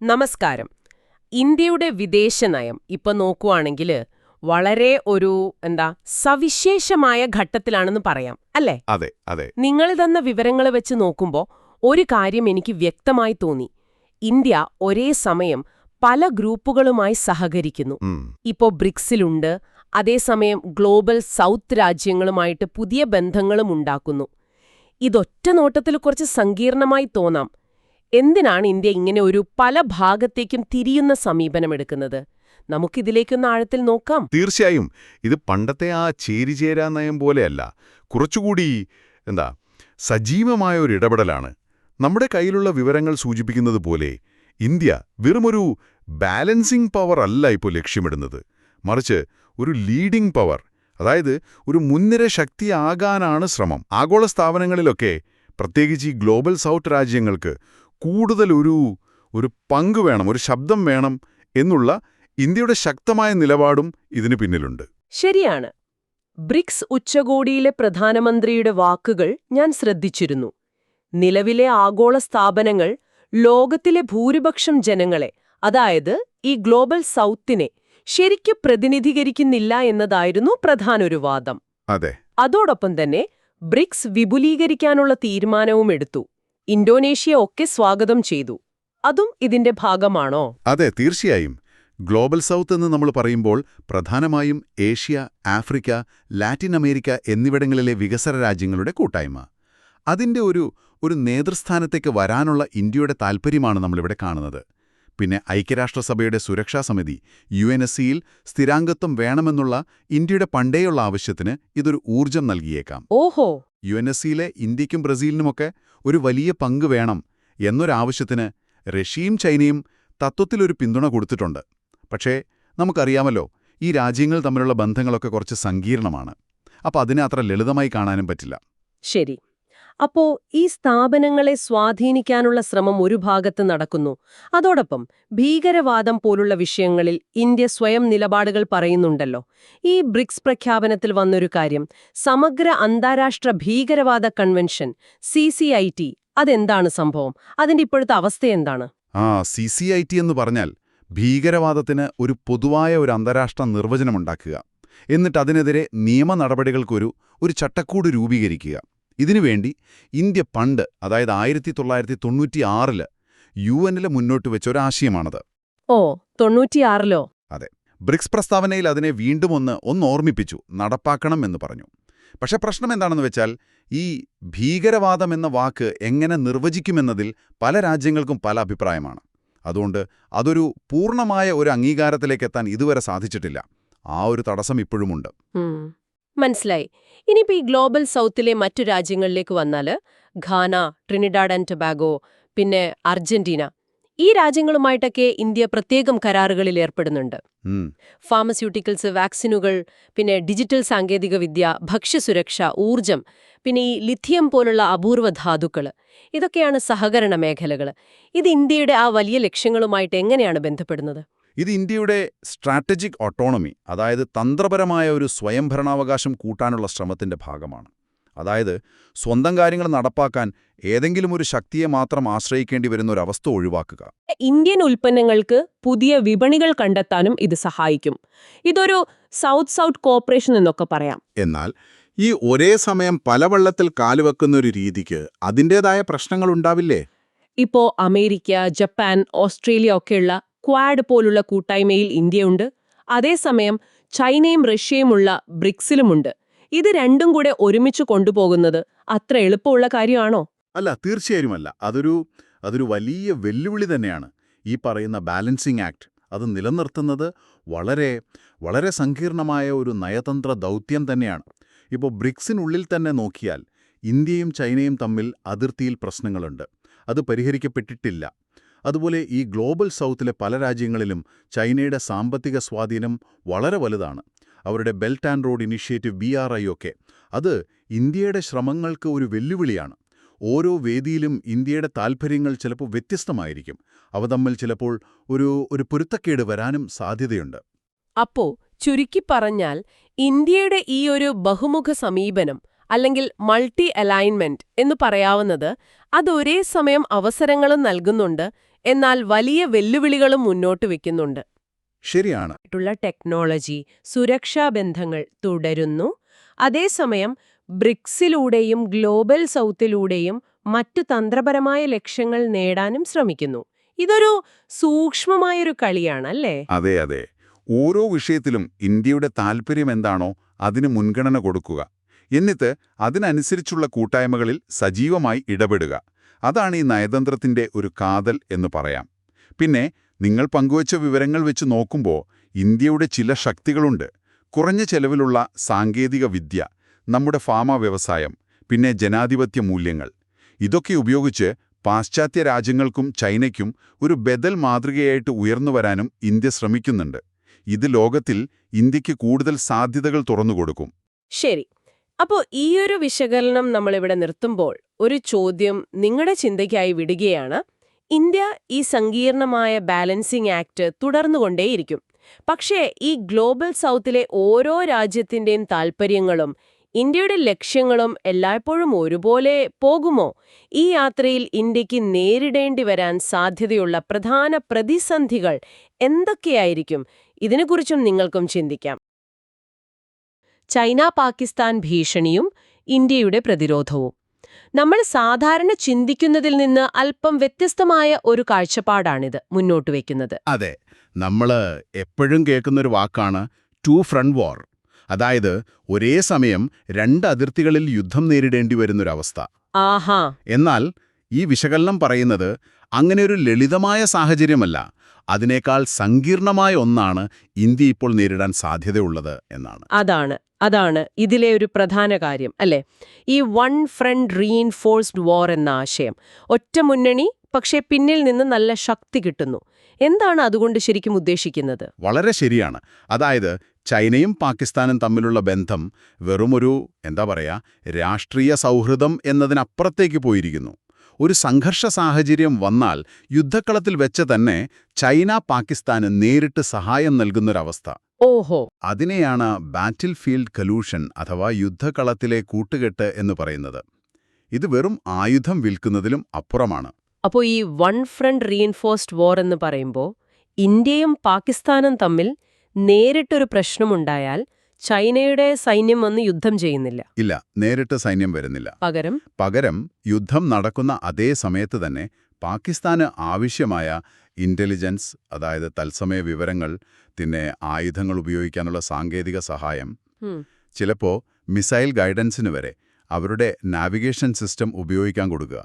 നമസ്കാരം. ഇന്ത്യയുടെ വിദേശനയം ഇപ്പൊ നോക്കുവാണെങ്കിൽ വളരെ ഒരു സവിശേഷമായ ഘട്ടത്തിലാണെന്ന് പറയാം അല്ലേ? അതെ അതെ നിങ്ങൾ തന്ന വിവരങ്ങൾ വെച്ച് നോക്കുമ്പോൾ ഒരു കാര്യം എനിക്ക് വ്യക്തമായി തോന്നി. ഇന്ത്യ ഒരേ സമയം പല ഗ്രൂപ്പുകളുമായി സഹകരിക്കുന്നു. ഇപ്പോ ബ്രിക്സിലുണ്ട്, അതേസമയം ഗ്ലോബൽ സൗത്ത് രാജ്യങ്ങളുമായിട്ട് പുതിയ ബന്ധങ്ങളും ഉണ്ടാക്കുന്നു. ഇതൊറ്റ നോട്ടത്തിൽ കുറച്ച് സങ്കീർണമായി തോന്നാം. എന്തിനാണ് ഇന്ത്യ ഇങ്ങനെ ഒരു പല ഭാഗത്തേക്കും തിരിയുന്ന സമീപനമെടുക്കുന്നത്? നമുക്കിതിലേക്കൊന്ന് ആഴത്തിൽ നോക്കാം. തീർച്ചയായും. ഇത് പണ്ടത്തെ ആ ചേരിചേരാ നയം പോലെയല്ല, കുറച്ചുകൂടി സജീവമായ ഒരു ഇടപെടലാണ്. നമ്മുടെ കയ്യിലുള്ള വിവരങ്ങൾ സൂചിപ്പിക്കുന്നത് പോലെ ഇന്ത്യ വെറുമൊരു ബാലൻസിംഗ് പവർ അല്ല ഇപ്പോൾ ലക്ഷ്യമിടുന്നത്, മറിച്ച് ഒരു ലീഡിംഗ് പവർ, അതായത് ഒരു മുൻനിര ശക്തിയാകാനാണ് ശ്രമം. ആഗോള സ്ഥാപനങ്ങളിലൊക്കെ, പ്രത്യേകിച്ച് ഈ ഗ്ലോബൽ സൗത്ത് രാജ്യങ്ങൾക്ക് കൂടുതൽ ഒരു പങ്ക് വേണം, ഒരു ശബ്ദം വേണം എന്നുള്ള ഇന്ത്യയുടെ ശക്തമായ നിലപാടും ഇതിനു പിന്നിലുണ്ട്. ശരിയാണ്. ബ്രിക്സ് ഉച്ചകോടിയിലെ പ്രധാനമന്ത്രിയുടെ വാക്കുകൾ ഞാൻ ശ്രദ്ധിച്ചിരുന്നു. നിലവിലെ ആഗോള സ്ഥാപനങ്ങൾ ലോകത്തിലെ ഭൂരിപക്ഷം ജനങ്ങളെ, അതായത് ഈ ഗ്ലോബൽ സൗത്തിനെ ശരിക്കും പ്രതിനിധീകരിക്കുന്നില്ല എന്നതായിരുന്നു പ്രധാനൊരു വാദം. അതെ. അതോടൊപ്പം തന്നെ ബ്രിക്സ് വിപുലീകരിക്കാനുള്ള തീരുമാനവും എടുത്തു. ഇന്തോനേഷ്യ ഒക്കെ സ്വാഗതം ചെയ്തു. അതും ഇതിന്റെ ഭാഗമാണോ? അതെ, തീർച്ചയായും. ഗ്ലോബൽ സൗത്ത് എന്ന് നമ്മൾ പറയുമ്പോൾ പ്രധാനമായും ഏഷ്യ, ആഫ്രിക്ക, ലാറ്റിൻ അമേരിക്ക എന്നിവിടങ്ങളിലെ വികസന രാജ്യങ്ങളുടെ കൂട്ടായ്മ. അതിന്റെ ഒരു നേതൃസ്ഥാനത്തേക്ക് വരാനുള്ള ഇന്ത്യയുടെ താൽപ്പര്യമാണ് നമ്മളിവിടെ കാണുന്നത്. പിന്നെ ഐക്യരാഷ്ട്രസഭയുടെ സുരക്ഷാ സമിതി UNSCയിൽ സ്ഥിരാംഗത്വം വേണമെന്നുള്ള ഇന്ത്യയുടെ പണ്ടേയുള്ള ആവശ്യത്തിന് ഇതൊരു ഊർജം നൽകിയേക്കാം. ഓഹോ. UNSCയിലെ ഇന്ത്യക്കും ബ്രസീലിനുമൊക്കെ ഒരു വലിയ പങ്ക് വേണം എന്നൊരാവശ്യത്തിന് റഷ്യയും ചൈനയും തത്വത്തിലൊരു പിന്തുണ കൊടുത്തിട്ടുണ്ട്. പക്ഷേ നമുക്കറിയാമല്ലോ, ഈ രാജ്യങ്ങൾ തമ്മിലുള്ള ബന്ധങ്ങളൊക്കെ കുറച്ച് സങ്കീർണമാണ്. അപ്പോൾ അതിനെ അത്ര ലളിതമായി കാണാനും പറ്റില്ല. ശരി. അപ്പോ ഈ സ്ഥാപനങ്ങളെ സ്വാധീനിക്കാനുള്ള ശ്രമം ഒരു ഭാഗത്ത് നടക്കുന്നു. അതോടൊപ്പം ഭീകരവാദം പോലുള്ള വിഷയങ്ങളിൽ ഇന്ത്യ സ്വയം നിലപാടുകൾ പറയുന്നുണ്ടല്ലോ. ഈ ബ്രിക്സ് പ്രഖ്യാപനത്തിൽ വന്നൊരു കാര്യം, സമഗ്ര അന്താരാഷ്ട്ര ഭീകരവാദ കൺവെൻഷൻ CCIT. അതെന്താണ് സംഭവം? അതിന്റെ ഇപ്പോഴത്തെ അവസ്ഥ എന്താണ്? CCIT എന്ന് പറഞ്ഞാൽ ഭീകരവാദത്തിന് ഒരു പൊതുവായ ഒരു അന്താരാഷ്ട്ര നിർവചനമുണ്ടാക്കുക, എന്നിട്ട് അതിനെതിരെ നിയമ നടപടികൾക്കൊരു ചട്ടക്കൂട് രൂപീകരിക്കുക. ഇതിനുവേണ്ടി ഇന്ത്യ പണ്ട്, അതായത് 1996 UN മുന്നോട്ട് വെച്ച ഒരാശയമാണത്. ഓ, 96ലോ? അതെ. ബ്രിക്സ് പ്രസ്താവനയിൽ അതിനെ വീണ്ടും ഒന്ന് ഓർമ്മിപ്പിച്ചു, നടപ്പാക്കണം എന്ന് പറഞ്ഞു. പക്ഷെ പ്രശ്നം എന്താണെന്ന് വെച്ചാൽ, ഈ ഭീകരവാദം എന്ന വാക്ക് എങ്ങനെ നിർവചിക്കുമെന്നതിൽ പല രാജ്യങ്ങൾക്കും പല അഭിപ്രായമാണ്. അതുകൊണ്ട് അതൊരു പൂർണ്ണമായ ഒരു അംഗീകാരത്തിലേക്കെത്താൻ ഇതുവരെ സാധിച്ചിട്ടില്ല. ആ ഒരു തടസ്സം ഇപ്പോഴുമുണ്ട്. മനസ്സിലായി. ഇനിയിപ്പോൾ ഈ ഗ്ലോബൽ സൗത്തിലെ മറ്റു രാജ്യങ്ങളിലേക്ക് വന്നാൽ, ഘാന, ട്രിനിഡാഡ് ആൻഡ് ടൊബാഗോ, പിന്നെ അർജന്റീന, ഈ രാജ്യങ്ങളുമായിട്ടൊക്കെ ഇന്ത്യ പ്രത്യേകം കരാറുകളിൽ ഏർപ്പെടുന്നുണ്ട്. ഫാർമസ്യൂട്ടിക്കൽസ്, വാക്സിനുകൾ, പിന്നെ ഡിജിറ്റൽ സാങ്കേതികവിദ്യ, ഭക്ഷ്യസുരക്ഷ, ഊർജം, പിന്നെ ഈ ലിഥിയം പോലുള്ള അപൂർവ ധാതുക്കൾ, ഇതൊക്കെയാണ് സഹകരണ മേഖലകൾ. ഇത് ഇന്ത്യയുടെ ആ വലിയ ലക്ഷ്യങ്ങളുമായിട്ട് എങ്ങനെയാണ് ബന്ധപ്പെടുന്നത്? ഇത് ഇന്ത്യയുടെ സ്ട്രാറ്റജിക് ഓട്ടോണമി, അതായത് തന്ത്രപരമായ ഒരു സ്വയംഭരണാവകാശം കൂട്ടാനുള്ള ശ്രമത്തിന്റെ ഭാഗമാണ്. അതായത് സ്വന്തം കാര്യങ്ങൾ നടപ്പാക്കാൻ ഏതെങ്കിലും ഒരു ശക്തിയെ മാത്രം ആശ്രയിക്കേണ്ടി വരുന്ന ഒരു അവസ്ഥ ഒഴിവാക്കുക. ഇന്ത്യൻ ഉൽപ്പന്നങ്ങൾക്ക് പുതിയ വിപണികൾ കണ്ടെത്താനും ഇത് സഹായിക്കും. ഇതൊരു സൗത്ത് സൗത്ത് കോർപ്പറേഷൻ എന്നൊക്കെ പറയാം. എന്നാൽ ഈ ഒരേ സമയം പല വള്ളത്തിൽ കാലുവെക്കുന്ന ഒരു രീതിക്ക് അതിൻ്റെതായ പ്രശ്നങ്ങളുണ്ടാവില്ലേ? ഇപ്പോ അമേരിക്ക, ജപ്പാൻ, ഓസ്ട്രേലിയ ഒക്കെയുള്ള ക്വാഡ് പോലുള്ള കൂട്ടായ്മയിൽ ഇന്ത്യയുണ്ട്. അതേസമയം ചൈനയും റഷ്യയുമുള്ള ബ്രിക്സിലുമുണ്ട്. ഇത് രണ്ടും കൂടെ ഒരുമിച്ച് കൊണ്ടുപോകുന്നത് അത്ര എളുപ്പമുള്ള കാര്യമാണോ? അല്ല, തീർച്ചയായുമല്ല. അതൊരു വലിയ വെല്ലുവിളി തന്നെയാണ്. ഈ പറയുന്ന ബാലൻസിംഗ് ആക്ട് അത് നിലനിർത്തുന്നത് വളരെ വളരെ സങ്കീർണമായ ഒരു നയതന്ത്ര ദൗത്യം തന്നെയാണ്. ഇപ്പോൾ ബ്രിക്സിനുള്ളിൽ തന്നെ നോക്കിയാൽ ഇന്ത്യയും ചൈനയും തമ്മിൽ അതിർത്തിയിൽ പ്രശ്നങ്ങളുണ്ട്. അത് പരിഹരിക്കപ്പെട്ടിട്ടില്ല. അതുപോലെ ഈ ഗ്ലോബൽ സൗത്തിലെ പല രാജ്യങ്ങളിലും ചൈനയുടെ സാമ്പത്തിക സ്വാധീനം വളരെ വലുതാണ്. അവരുടെ belt and road initiative BRI ഒക്കെ അത് ഇന്ത്യയുടെ ശ്രമങ്ങൾക്ക് ഒരു വെല്ലുവിളിയാണ്. ഓരോ വേദിയിലും ഇന്ത്യയുടെ താൽപ്പര്യങ്ങൾ ചിലപ്പോൾ വ്യത്യസ്തമായിരിക്കും. അവ തമ്മിൽ ചിലപ്പോൾ ഒരു പൊരുത്തക്കേട് വരാനും സാധ്യതയുണ്ട്. അപ്പോ ചുരുക്കി പറഞ്ഞാൽ, ഇന്ത്യയുടെ ഈ ഒരു ബഹുമുഖ സമീപനം അല്ലെങ്കിൽ മൾട്ടി അലൈൻമെന്റ് എന്ന് പറയാവുന്നത് അത് ഒരേ സമയം അവസരങ്ങളും നൽകുന്നുണ്ട്, എന്നാൽ വലിയ വെല്ലുവിളികളും മുന്നോട്ട് വെക്കുന്നുണ്ട്. ശരിയാണ്. ുള്ള ടെക്നോളജി, സുരക്ഷാ ബന്ധങ്ങൾ തുടരുന്നു. അതേസമയം ബ്രിക്സിലൂടെയും ഗ്ലോബൽ സൗത്തിലൂടെയും മറ്റു തന്ത്രപരമായ ലക്ഷ്യങ്ങൾ നേടാനും ശ്രമിക്കുന്നു. ഇതൊരു സൂക്ഷ്മമായൊരു കളിയാണ്, അല്ലേ? അതെ അതെ. ഓരോ വിഷയത്തിലും ഇന്ത്യയുടെ താൽപ്പര്യം എന്താണോ അതിന് മുൻഗണന കൊടുക്കുക, എന്നിട്ട് അതിനനുസരിച്ചുള്ള കൂട്ടായ്മകളിൽ സജീവമായി ഇടപെടുക. അതാണ് ഈ നയതന്ത്രത്തിന്റെ ഒരു കാതൽ എന്ന് പറയാം. പിന്നെ നിങ്ങൾ പങ്കുവച്ച വിവരങ്ങൾ വെച്ച് നോക്കുമ്പോൾ ഇന്ത്യയുടെ ചില ശക്തികളുണ്ട്. കുറഞ്ഞ ചെലവിലുള്ള സാങ്കേതിക വിദ്യ, നമ്മുടെ ഫാർമ വ്യവസായം, പിന്നെ ജനാധിപത്യ മൂല്യങ്ങൾ. ഇതൊക്കെ ഉപയോഗിച്ച് പാശ്ചാത്യ രാജ്യങ്ങൾക്കും ചൈനയ്ക്കും ഒരു ബദൽ മാതൃകയായിട്ട് ഉയർന്നുവരാനും ഇന്ത്യ ശ്രമിക്കുന്നുണ്ട്. ഇത് ലോകത്തിൽ ഇന്ത്യക്ക് കൂടുതൽ സാധ്യതകൾ തുറന്നുകൊടുക്കും. ശരി. അപ്പോൾ ഈയൊരു വിശകലനം നമ്മളിവിടെ നിർത്തുമ്പോൾ ഒരു ചോദ്യം നിങ്ങളുടെ ചിന്തയ്ക്കായി വിടുകയാണ്. ഇന്ത്യ ഈ സങ്കീർണമായ ബാലൻസിംഗ് ആക്ട് തുടർന്നുകൊണ്ടേയിരിക്കും. പക്ഷേ ഈ ഗ്ലോബൽ സൗത്തിലെ ഓരോ രാജ്യത്തിന്റെയും താൽപ്പര്യങ്ങളും ഇന്ത്യയുടെ ലക്ഷ്യങ്ങളും എല്ലായ്പ്പോഴും ഒരുപോലെ പോകുമോ? ഈ യാത്രയിൽ ഇന്ത്യക്ക് നേരിടേണ്ടി വരാൻ സാധ്യതയുള്ള പ്രധാന പ്രതിസന്ധികൾ എന്തൊക്കെയായിരിക്കും? ഇതിനെക്കുറിച്ചും നിങ്ങൾക്കും ചിന്തിക്കാം. ചൈന-പാകിസ്ഥാൻ ഭീഷണിയും ഇന്ത്യയുടെ പ്രതിരോധവും. നമ്മൾ സാധാരണ ചിന്തിക്കുന്നതിൽ നിന്ന് അല്പം വ്യത്യസ്തമായ ഒരു കാഴ്ചപ്പാടാണിത് മുന്നോട്ട് വയ്ക്കുന്നത്. അതെ, നമ്മൾ എപ്പോഴും കേൾക്കുന്നൊരു വാക്കാണ് ടു ഫ്രണ്ട് വാർ. അതായത് ഒരേ സമയം രണ്ട് അതിർത്തികളിൽ യുദ്ധം നേരിടേണ്ടി വരുന്നൊരവസ്ഥ. ആഹാ. എന്നാൽ ഈ വിശകലനം പറയുന്നത് അങ്ങനെയൊരു ലളിതമായ സാഹചര്യമല്ല, അതിനേക്കാൾ സങ്കീർണമായ ഒന്നാണ് ഇന്ത്യ ഇപ്പോൾ നേരിടാൻ സാധ്യതയുള്ളത് എന്നാണ്. അതാണ് ഇതിലെ ഒരു പ്രധാന കാര്യം, അല്ലേ? ഈ വൺ ഫ്രണ്ട് റീഇൻഫോഴ്സ്ഡ് വാർ എന്ന ആശയം. ഒറ്റ മുന്നണി, പക്ഷേ പിന്നിൽ നിന്ന് നല്ല ശക്തി കിട്ടുന്നു. എന്താണ് അതുകൊണ്ട് ശരിക്കും ഉദ്ദേശിക്കുന്നത്? വളരെ ശരിയാണ്. അതായത് ചൈനയും പാകിസ്ഥാനും തമ്മിലുള്ള ബന്ധം വെറുമൊരു രാഷ്ട്രീയ സൗഹൃദം എന്നതിനപ്പുറത്തേക്ക് പോയിരിക്കുന്നു. ഒരു സംഘർഷ സാഹചര്യം വന്നാൽ യുദ്ധക്കളത്തിൽ വെച്ച് തന്നെ ചൈന പാകിസ്ഥാന് നേരിട്ട് സഹായം നൽകുന്നൊരവസ്ഥ. ഓഹോ. അതിനെയാണ് ബാറ്റിൽ ഫീൽഡ് കലൂഷൻ അഥവാ യുദ്ധക്കളത്തിലെ കൂട്ടുകെട്ട് എന്ന് പറയുന്നത്. ഇത് വെറും ആയുധം വിൽക്കുന്നതിലും അപ്പുറമാണ്. അപ്പോൾ ഈ വൺ ഫ്രണ്ട് റീഇൻഫോഴ്സ്ഡ് വാർ എന്ന് പറയുമ്പോൾ ഇന്ത്യയും പാകിസ്ഥാനും തമ്മിൽ നേരിട്ടൊരു പ്രശ്നമുണ്ടായാൽ ചൈനയുടെ സൈന്യം വന്ന് യുദ്ധം ചെയ്യുന്നില്ല. ഇല്ല, നേരിട്ട് സൈന്യം വരുന്നില്ല. പകരം യുദ്ധം നടക്കുന്ന അതേ സമയത്ത് തന്നെ പാകിസ്ഥാന് ആവശ്യമായ ഇന്റലിജൻസ്, അതായത് തത്സമയ വിവരങ്ങൾ, പിന്നെ ആയുധങ്ങൾ ഉപയോഗിക്കാനുള്ള സാങ്കേതിക സഹായം, ചിലപ്പോൾ മിസൈൽ ഗൈഡൻസിന് വരെ അവരുടെ നാവിഗേഷൻ സിസ്റ്റം ഉപയോഗിക്കാൻ കൊടുക്കുക.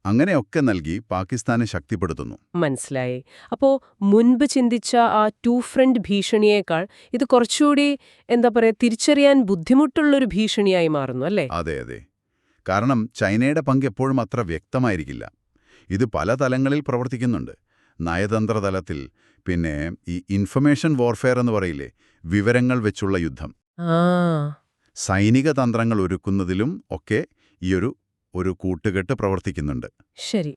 അങ്ങനെയൊക്കെ നൽകി പാകിസ്ഥാനെ ശക്തിപ്പെടുത്തുന്നു. മനസ്സിലായി. അപ്പോൾ മുൻപ് ചിന്തിച്ച ആ ടു ഫ്രണ്ട് ഭീഷണിയേക്കാൾ ഇത് കുറച്ചുകൂടി തിരിച്ചറിയാൻ ബുദ്ധിമുട്ടുള്ളൊരു ഭീഷണിയായി മാറുന്നു, അല്ലേ? അതെ അതെ. കാരണം ചൈനയുടെ പങ്ക് എപ്പോഴും അത്ര വ്യക്തമായിരിക്കില്ല. ഇത് പല തലങ്ങളിൽ പ്രവർത്തിക്കുന്നുണ്ട്. നയതന്ത്ര തലത്തിൽ, പിന്നെ ഈ ഇൻഫർമേഷൻ വാർഫെയർ എന്ന് പറയില്ലേ, വിവരങ്ങൾ വെച്ചുള്ള യുദ്ധം, സൈനിക തന്ത്രങ്ങൾ ഒരുക്കുന്നതിലും ഒക്കെ ഒരു കൂട്ടുകെട്ട് പ്രവർത്തിക്കുന്നുണ്ട്. ശരി.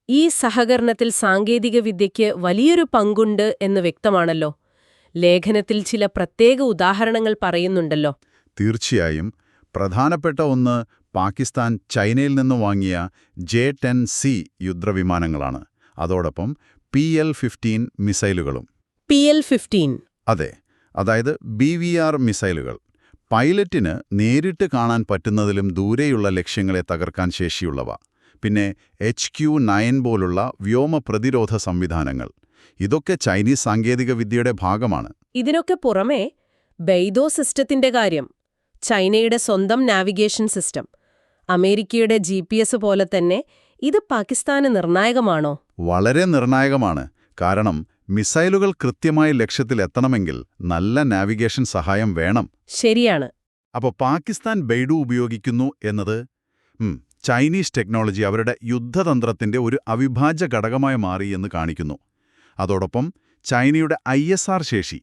ഈ സഹകരണത്തിൽ സാങ്കേതികവിദ്യയ്ക്ക് വലിയൊരു പങ്കുണ്ട് എന്ന് വ്യക്തമാണല്ലോ. ലേഖനത്തിൽ ചില പ്രത്യേക ഉദാഹരണങ്ങൾ പറയുന്നുണ്ടല്ലോ. തീർച്ചയായും. പ്രധാനപ്പെട്ട ഒന്ന് പാകിസ്ഥാൻ ചൈനയിൽ നിന്ന് വാങ്ങിയ J-10C യുദ്ധവിമാനങ്ങളാണ്. അതോടൊപ്പം PL-15 മിസൈലുകളും. PL-15? അതെ, അതായത് BVR മിസൈലുകൾ. പൈലറ്റിന് നേരിട്ട് കാണാൻ പറ്റുന്നതിലും ദൂരെയുള്ള ലക്ഷ്യങ്ങളെ തകർക്കാൻ ശേഷിയുള്ളവ. പിന്നെ HQ-9 പോലുള്ള വ്യോമ പ്രതിരോധ സംവിധാനങ്ങൾ. ഇതൊക്കെ ചൈനീസ് സാങ്കേതികവിദ്യയുടെ ഭാഗമാണ്. ഇതിനൊക്കെ പുറമെ ബെയ്ദോ സിസ്റ്റത്തിന്റെ കാര്യം, ചൈനയുടെ സ്വന്തം നാവിഗേഷൻ സിസ്റ്റം, അമേരിക്കയുടെ GPS പോലെ തന്നെ ഇത് പാകിസ്ഥാന് നിർണായകമാണോ? വളരെ നിർണായകമാണ്. കാരണം മിസൈലുകൾ കൃത്യമായി ലക്ഷ്യത്തിലെത്തണമെങ്കിൽ നല്ല നാവിഗേഷൻ സഹായം വേണം. ശരിയാണ്. അപ്പോൾ പാകിസ്ഥാൻ ബെയ്ഡു ഉപയോഗിക്കുന്നു എന്നത് ചൈനീസ് ടെക്നോളജി അവരുടെ യുദ്ധതന്ത്രത്തിന്റെ ഒരു അവിഭാജ്യ ഘടകമായി മാറി എന്ന് കാണിക്കുന്നു. അതോടൊപ്പം ചൈനയുടെ ISR ശേഷി,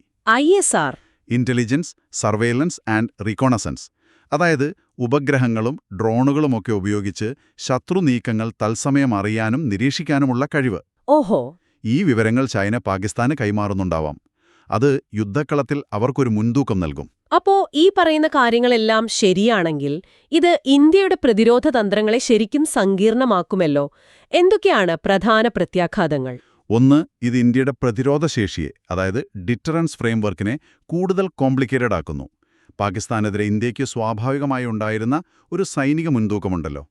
ഇന്റലിജൻസ്, സർവെയിലൻസ് ആൻഡ് റീകോണസൻസ്, അതായത് ഉപഗ്രഹങ്ങളും ഡ്രോണുകളുമൊക്കെ ഉപയോഗിച്ച് ശത്രു നീക്കങ്ങൾ തത്സമയം അറിയാനും നിരീക്ഷിക്കാനുമുള്ള കഴിവ്. ഓഹോ. ഈ വിവരങ്ങൾ ചൈന പാകിസ്ഥാന് കൈമാറുന്നുണ്ടാവാം. അത് യുദ്ധക്കളത്തിൽ അവർക്കൊരു മുൻതൂക്കം നൽകും. അപ്പോ ഈ പറയുന്ന കാര്യങ്ങളെല്ലാം ശരിയാണെങ്കിൽ ഇത് ഇന്ത്യയുടെ പ്രതിരോധ തന്ത്രങ്ങളെ ശരിക്കും സങ്കീർണമാക്കുമല്ലോ. എന്തൊക്കെയാണ് പ്രധാന പ്രത്യാഘാതങ്ങൾ? ഒന്ന്, ഇത് ഇന്ത്യയുടെ പ്രതിരോധശേഷിയെ, അതായത് ഡിറ്ററൻസ് ഫ്രെയിംവർക്കിനെ കൂടുതൽ കോംപ്ലിക്കേറ്റഡ് ആക്കുന്നു. പാകിസ്ഥാനെതിരെ ഇന്ത്യയ്ക്ക് സ്വാഭാവികമായി ഉണ്ടായിരുന്ന ഒരു സൈനിക മുൻതൂക്കമുണ്ടല്ലോ.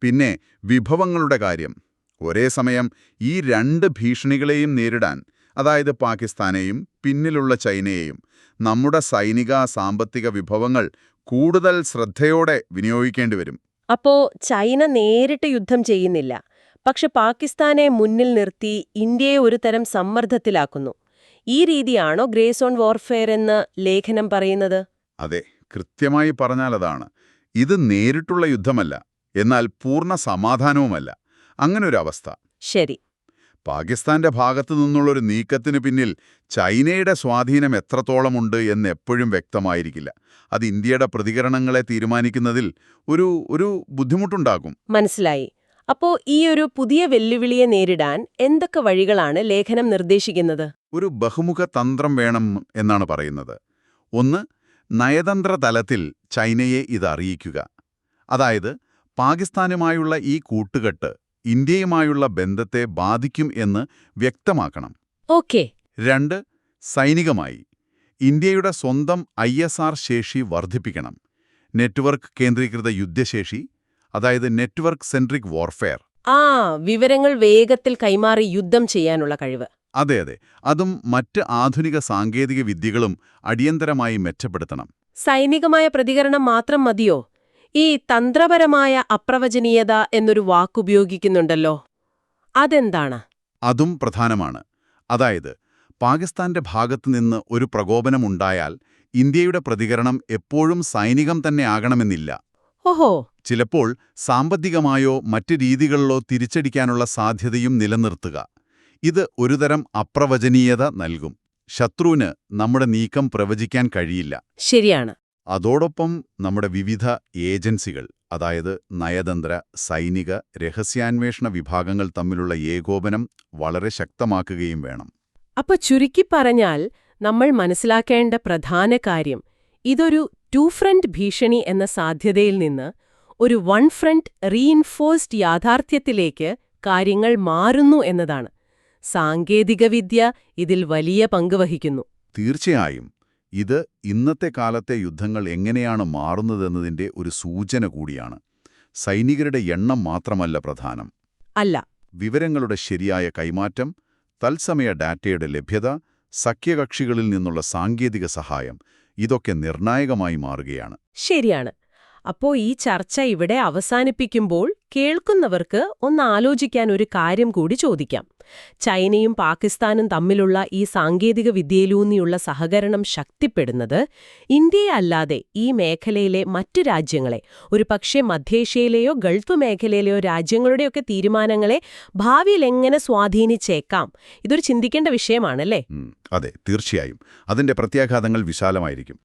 പിന്നെ വിഭവങ്ങളുടെ കാര്യം. ഒരേ സമയം ഈ രണ്ട് ഭീഷണികളെയും നേരിടാൻ, അതായത് പാകിസ്ഥാനെയും പിന്നിലുള്ള ചൈനയെയും, നമ്മുടെ സൈനിക സാമ്പത്തിക വിഭവങ്ങൾ കൂടുതൽ ശ്രദ്ധയോടെ വിനിയോഗിക്കേണ്ടി വരും. അപ്പോ ചൈന നേരിട്ട് യുദ്ധം ചെയ്യുന്നില്ല, പക്ഷെ പാകിസ്ഥാനെ മുന്നിൽ നിർത്തി ഇന്ത്യയെ ഒരു തരം സമ്മർദ്ദത്തിലാക്കുന്നു. ഈ രീതിയാണോ ഗ്രേ സോൺ വാർഫെയർ എന്ന് ലേഖനം പറയുന്നത്? അതെ, കൃത്യമായി പറഞ്ഞാൽ അതാണ്. ഇത് നേരിട്ടുള്ള യുദ്ധമല്ല, എന്നാൽ പൂർണ്ണ സമാധാനവുമല്ല. അങ്ങനൊരു അവസ്ഥ. ശരി. പാകിസ്ഥാന്റെ ഭാഗത്തു നിന്നുള്ളൊരു നീക്കത്തിന് പിന്നിൽ ചൈനയുടെ സ്വാധീനം എത്രത്തോളമുണ്ട് എന്ന് എപ്പോഴും വ്യക്തമായിരിക്കില്ല. അത് ഇന്ത്യയുടെ പ്രതികരണങ്ങളെ തീരുമാനിക്കുന്നതിൽ ഒരു ബുദ്ധിമുട്ടുണ്ടാകും. മനസ്സിലായി. അപ്പോ ഈ ഒരു പുതിയ വെല്ലുവിളിയെ നേരിടാൻ എന്തൊക്കെ വഴികളാണ് ലേഖനം നിർദ്ദേശിക്കുന്നത്? ഒരു ബഹുമുഖ തന്ത്രം വേണം എന്നാണ് പറയുന്നത്. ഒന്ന്, നയതന്ത്ര തലത്തിൽ ചൈനയെ ഇത് അറിയിക്കുക. അതായത് പാകിസ്ഥാനുമായുള്ള ഈ കൂട്ടുകെട്ട് ഇന്ത്യയുമായുള്ള ബന്ധത്തെ ബാധിക്കും എന്ന് വ്യക്തമാക്കണം. ഓക്കെ. 2, സൈനികമായി ഇന്ത്യയുടെ സ്വന്തം ISR ശേഷി വർദ്ധിപ്പിക്കണം. നെറ്റ്വർക്ക് കേന്ദ്രീകൃത യുദ്ധശേഷി, അതായത് നെറ്റ്വർക്ക് സെൻട്രിക് വാർഫെയർ. വിവരങ്ങൾ വേഗത്തിൽ കൈമാറി യുദ്ധം ചെയ്യാനുള്ള കഴിവ്. അതെ, അതും മറ്റ് ആധുനിക സാങ്കേതിക വിദ്യകളും അടിയന്തരമായി മെച്ചപ്പെടുത്തണം. സൈനികമായ പ്രതികരണം മാത്രം മതിയോ? ഈ തന്ത്രപരമായ അപ്രവചനീയത എന്നൊരു വാക്കുപയോഗിക്കുന്നുണ്ടല്ലോ, അതെന്താണ്? അതും പ്രധാനമാണ്. അതായത് പാകിസ്ഥാന്റെ ഭാഗത്തുനിന്ന് ഒരു പ്രകോപനമുണ്ടായാൽ ഇന്ത്യയുടെ പ്രതികരണം എപ്പോഴും സൈനികം തന്നെ ആകണമെന്നില്ല. ഓഹോ. ചിലപ്പോൾ സാമ്പത്തികമായോ മറ്റ് രീതികളിലോ തിരിച്ചടിക്കാനുള്ള സാധ്യതയും നിലനിർത്തുക. ഇത് ഒരുതരം അപ്രവചനീയത നൽകും. ശത്രുവിന് നമ്മുടെ നീക്കം പ്രവചിക്കാൻ കഴിയില്ല. ശരിയാണ്. അതോടൊപ്പം നമ്മുടെ വിവിധ ഏജൻസികൾ, അതായത് നയതന്ത്ര, സൈനിക, രഹസ്യാന്വേഷണ വിഭാഗങ്ങൾ തമ്മിലുള്ള ഏകോപനം വളരെ ശക്തമാക്കുകയും വേണം. അപ്പൊ ചുരുക്കി പറഞ്ഞാൽ നമ്മൾ മനസ്സിലാക്കേണ്ട പ്രധാന കാര്യം, ഇതൊരു 2 ഫ്രണ്ട് ഭീഷണി എന്ന സാധ്യതയിൽ നിന്ന് ഒരു 1 ഫ്രണ്ട് റീഇൻഫോഴ്സ്ഡ് യാഥാർത്ഥ്യത്തിലേക്ക് കാര്യങ്ങൾ മാറുന്നു എന്നതാണ്. സാങ്കേതികവിദ്യ ഇതിൽ വലിയ പങ്ക് വഹിക്കുന്നു. തീർച്ചയായും ഇത് ഇന്നത്തെ കാലത്തെ യുദ്ധങ്ങൾ എങ്ങനെയാണ് മാറുന്നതെന്നതിൻ്റെ ഒരു സൂചന കൂടിയാണ്. സൈനികരുടെ എണ്ണം മാത്രമല്ല പ്രധാനം. അല്ല. വിവരങ്ങളുടെ ശരിയായ കൈമാറ്റം, തത്സമയ ഡാറ്റയുടെ ലഭ്യത, സഖ്യകക്ഷികളിൽ നിന്നുള്ള സാങ്കേതിക സഹായം, ഇതൊക്കെ നിർണായകമായി മാറുകയാണ്. ശരിയാണ്. അപ്പോ ഈ ചർച്ച ഇവിടെ അവസാനിപ്പിക്കുമ്പോൾ കേൾക്കുന്നവർക്ക് ഒന്ന് ആലോചിക്കാൻ ഒരു കാര്യം കൂടി ചോദിക്കാം. ചൈനയും പാകിസ്ഥാനും തമ്മിലുള്ള ഈ സാങ്കേതിക വിദ്യയിലൂന്നിയുള്ള സഹകരണം ശക്തിപ്പെടുന്നത് ഇന്ത്യയെ അല്ലാതെ ഈ മേഖലയിലെ മറ്റു രാജ്യങ്ങളെ, ഒരു പക്ഷേ മധ്യേഷ്യയിലെയോ ഗൾഫ് മേഖലയിലെയോ രാജ്യങ്ങളുടെയൊക്കെ തീരുമാനങ്ങളെ ഭാവിയിൽ എങ്ങനെ സ്വാധീനിച്ചേക്കാം? ഇതൊരു ചിന്തിക്കേണ്ട വിഷയമാണല്ലേ? അതെ, തീർച്ചയായും. അതിന്റെ പ്രത്യാഘാതങ്ങൾ വിശാലമായിരിക്കും.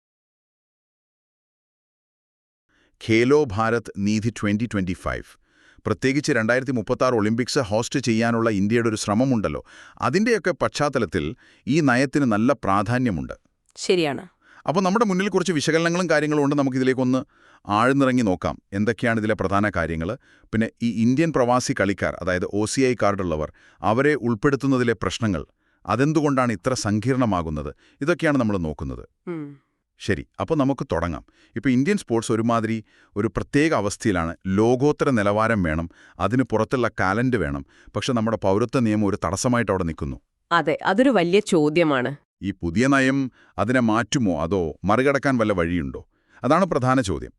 ഖേലോ ഭാരത് നീതി 2025, പ്രത്യേകിച്ച് 2036 ഒളിമ്പിക്സ് ഹോസ്റ്റ് ചെയ്യാനുള്ള ഇന്ത്യയുടെ ഒരു ശ്രമമുണ്ടല്ലോ, അതിൻ്റെയൊക്കെ പശ്ചാത്തലത്തിൽ ഈ നയത്തിന് നല്ല പ്രാധാന്യമുണ്ട്. ശരിയാണ്. അപ്പോൾ നമ്മുടെ മുന്നിൽ കുറച്ച് വിശകലനങ്ങളും കാര്യങ്ങളും ഉണ്ട്. നമുക്കിതിലേക്കൊന്ന് ആഴ്ന്നിറങ്ങി നോക്കാം. എന്തൊക്കെയാണ് ഇതിലെ പ്രധാന കാര്യങ്ങൾ? പിന്നെ ഈ ഇന്ത്യൻ പ്രവാസി കളിക്കാർ, അതായത് OCI കാർഡുള്ളവർ, അവരെ ഉൾപ്പെടുത്തുന്നതിലെ പ്രശ്നങ്ങൾ, അതെന്തുകൊണ്ടാണ് ഇത്ര സങ്കീർണമാകുന്നത്? ഇതൊക്കെയാണ് നമ്മൾ നോക്കുന്നത്. ശരി, അപ്പോൾ നമുക്ക് തുടങ്ങാം. ഇപ്പോൾ ഇന്ത്യൻ സ്പോർട്സ് ഒരു പ്രത്യേക അവസ്ഥയിലാണ്. ലോകോത്തര നിലവാരം വേണം, അതിന് പുറത്തുള്ള ടാലന്റ് വേണം. പക്ഷെ നമ്മുടെ പൗരത്വ നിയമം ഒരു തടസ്സമായിട്ട് അവിടെ നിൽക്കുന്നു. അതെ, അതൊരു വലിയ ചോദ്യമാണ്. ഈ പുതിയ നയം അതിനെ മാറ്റുമോ, അതോ മറികടക്കാൻ വല്ല വഴിയുണ്ടോ? അതാണ് പ്രധാന ചോദ്യം.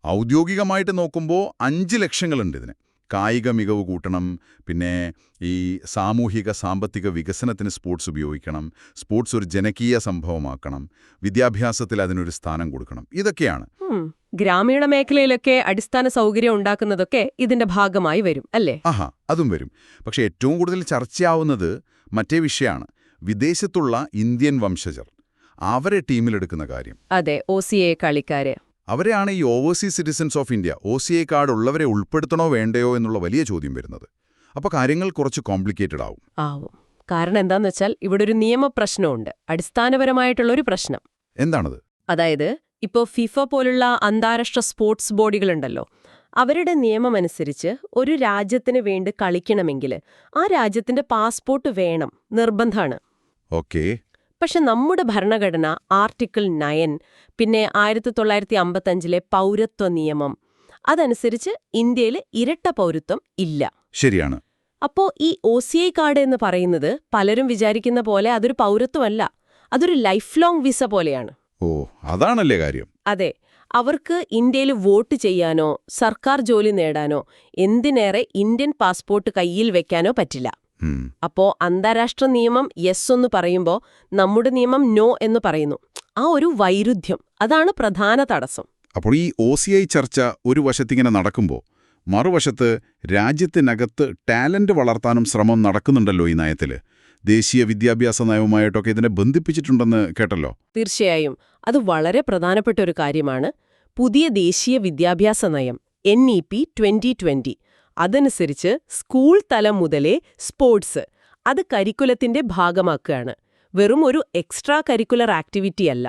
ഔദ്യോഗികമായിട്ട് നോക്കുമ്പോൾ 5 ലക്ഷ്യങ്ങളുണ്ട് ഇതിന്. കായിക മികവ് കൂട്ടണം, പിന്നെ ഈ സാമൂഹിക സാമ്പത്തിക വികസനത്തിന് സ്പോർട്സ് ഉപയോഗിക്കണം, സ്പോർട്സ് ഒരു ജനകീയ സംഭവമാക്കണം, വിദ്യാഭ്യാസത്തിൽ അതിനൊരു സ്ഥാനം കൊടുക്കണം, ഇതൊക്കെയാണ്. ഗ്രാമീണ മേഖലയിലൊക്കെ അടിസ്ഥാന സൗകര്യം ഉണ്ടാക്കുന്നതൊക്കെ ഇതിന്റെ ഭാഗമായി വരും അല്ലേ? അതും വരും. പക്ഷെ ഏറ്റവും കൂടുതൽ ചർച്ചയാവുന്നത് മറ്റേ വിഷയമാണ്, വിദേശത്തുള്ള ഇന്ത്യൻ വംശജർ, അവരെ ടീമിലെടുക്കുന്ന കാര്യം. അതെ, OCI കളിക്കാര്. അവരെയാണ് ഈ overseas citizens of India, OCI card ഉള്ളവരെ ഉൾപ്പെടുത്തണോ വേണ്ടയോ എന്നുള്ള വലിയ ചോദ്യം വരുന്നത്. അപ്പോൾ കാര്യങ്ങൾ കുറച്ച് കോംപ്ലിക്കേറ്റഡ് ആവും. കാരണം എന്താന്ന് വെച്ചാൽ ഇവിടെ ഒരു നിയമപ്രശ്നമുണ്ട്, അടിസ്ഥാനപരമായിട്ടുള്ളൊരു പ്രശ്നം. എന്താണത്? അതായത് ഇപ്പോൾ ഫിഫ പോലുള്ള അന്താരാഷ്ട്ര സ്പോർട്സ് ബോഡികളുണ്ടല്ലോ, അവരുടെ നിയമമനുസരിച്ച് ഒരു രാജ്യത്തിന് വേണ്ടി കളിക്കണമെങ്കിൽ ആ രാജ്യത്തിന്റെ പാസ്പോർട്ട് വേണം, നിർബന്ധമാണ്. ഓക്കേ. പക്ഷെ നമ്മുടെ ഭരണഘടന ആർട്ടിക്കിൾ 9, പിന്നെ 1955 പൗരത്വ നിയമം, അതനുസരിച്ച് ഇന്ത്യയിൽ ഇരട്ട പൗരത്വം ഇല്ല. ശരിയാണ്. അപ്പോ ഈ OCI കാർഡ് എന്ന് പറയുന്നത് പലരും വിചാരിക്കുന്ന പോലെ അതൊരു പൗരത്വമല്ല, അതൊരു ലൈഫ് ലോങ് വിസ പോലെയാണ്. ഓ, അതാണല്ലേ കാര്യം. അതെ, അവർക്ക് ഇന്ത്യയിൽ വോട്ട് ചെയ്യാനോ സർക്കാർ ജോലി നേടാനോ എന്തിനേറെ ഇന്ത്യൻ പാസ്പോർട്ട് കയ്യിൽ വെക്കാനോ പറ്റില്ല. അപ്പോ അന്താരാഷ്ട്ര നിയമം യെസ് എന്ന് പറയുമ്പോൾ നമ്മുടെ നിയമം നോ എന്ന് പറയുന്നു. ആ ഒരു വൈരുദ്ധ്യം, അതാണ് പ്രധാന തടസ്സം. അപ്പോൾ ഈ OCI ചർച്ച ഒരു വശത്തിങ്ങനെ നടക്കുമ്പോൾ മറുവശത്ത് രാജ്യത്തിനകത്ത് ടാലന്റ് വളർത്താനും ശ്രമം നടക്കുന്നുണ്ടല്ലോ ഈ നയത്തിൽ. ദേശീയ വിദ്യാഭ്യാസ നയവുമായിട്ടൊക്കെ ഇതിനെ ബന്ധിപ്പിച്ചിട്ടുണ്ടെന്ന് കേട്ടല്ലോ. തീർച്ചയായും, അത് വളരെ പ്രധാനപ്പെട്ട ഒരു കാര്യമാണ്. പുതിയ ദേശീയ വിദ്യാഭ്യാസ നയം NEP 2020 അതനുസരിച്ച് സ്കൂൾ തലം മുതലേ സ്പോർട്സ് അത് കരിക്കുലത്തിന്റെ ഭാഗമാക്കുകയാണ്. വെറും ഒരു എക്സ്ട്രാ കരിക്കുലർ ആക്ടിവിറ്റി അല്ല.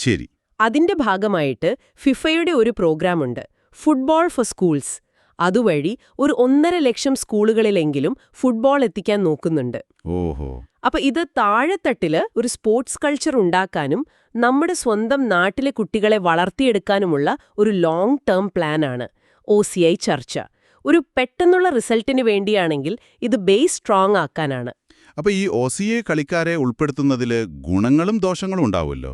ശരി. അതിന്റെ ഭാഗമായിട്ട് ഫിഫയുടെ ഒരു പ്രോഗ്രാമുണ്ട്, ഫുട്ബോൾ ഫോർ സ്കൂൾസ്. അതുവഴി ഒരു 1.5 ലക്ഷം സ്കൂളുകളിലെങ്കിലും ഫുട്ബോൾ എത്തിക്കാൻ നോക്കുന്നുണ്ട്. ഓഹോ. അപ്പൊ ഇത് താഴെത്തട്ടില് ഒരു സ്പോർട്സ് കൾച്ചർ ഉണ്ടാക്കാനും നമ്മുടെ സ്വന്തം നാട്ടിലെ കുട്ടികളെ വളർത്തിയെടുക്കാനുമുള്ള ഒരു ലോങ് ടേം പ്ലാനാണ് OCI ചർച്ച. ഒരു പെട്ടെന്നുള്ള റിസൾട്ടിന് വേണ്ടിയാണെങ്കിൽ ഇത് ബേസ് സ്ട്രോങ് ആക്കാനാണ്. അപ്പൊ ഈ OCI കളിക്കാരെ ഉൾപ്പെടുത്തുന്നതിൽ ഗുണങ്ങളും ദോഷങ്ങളും ഉണ്ടാവുമല്ലോ.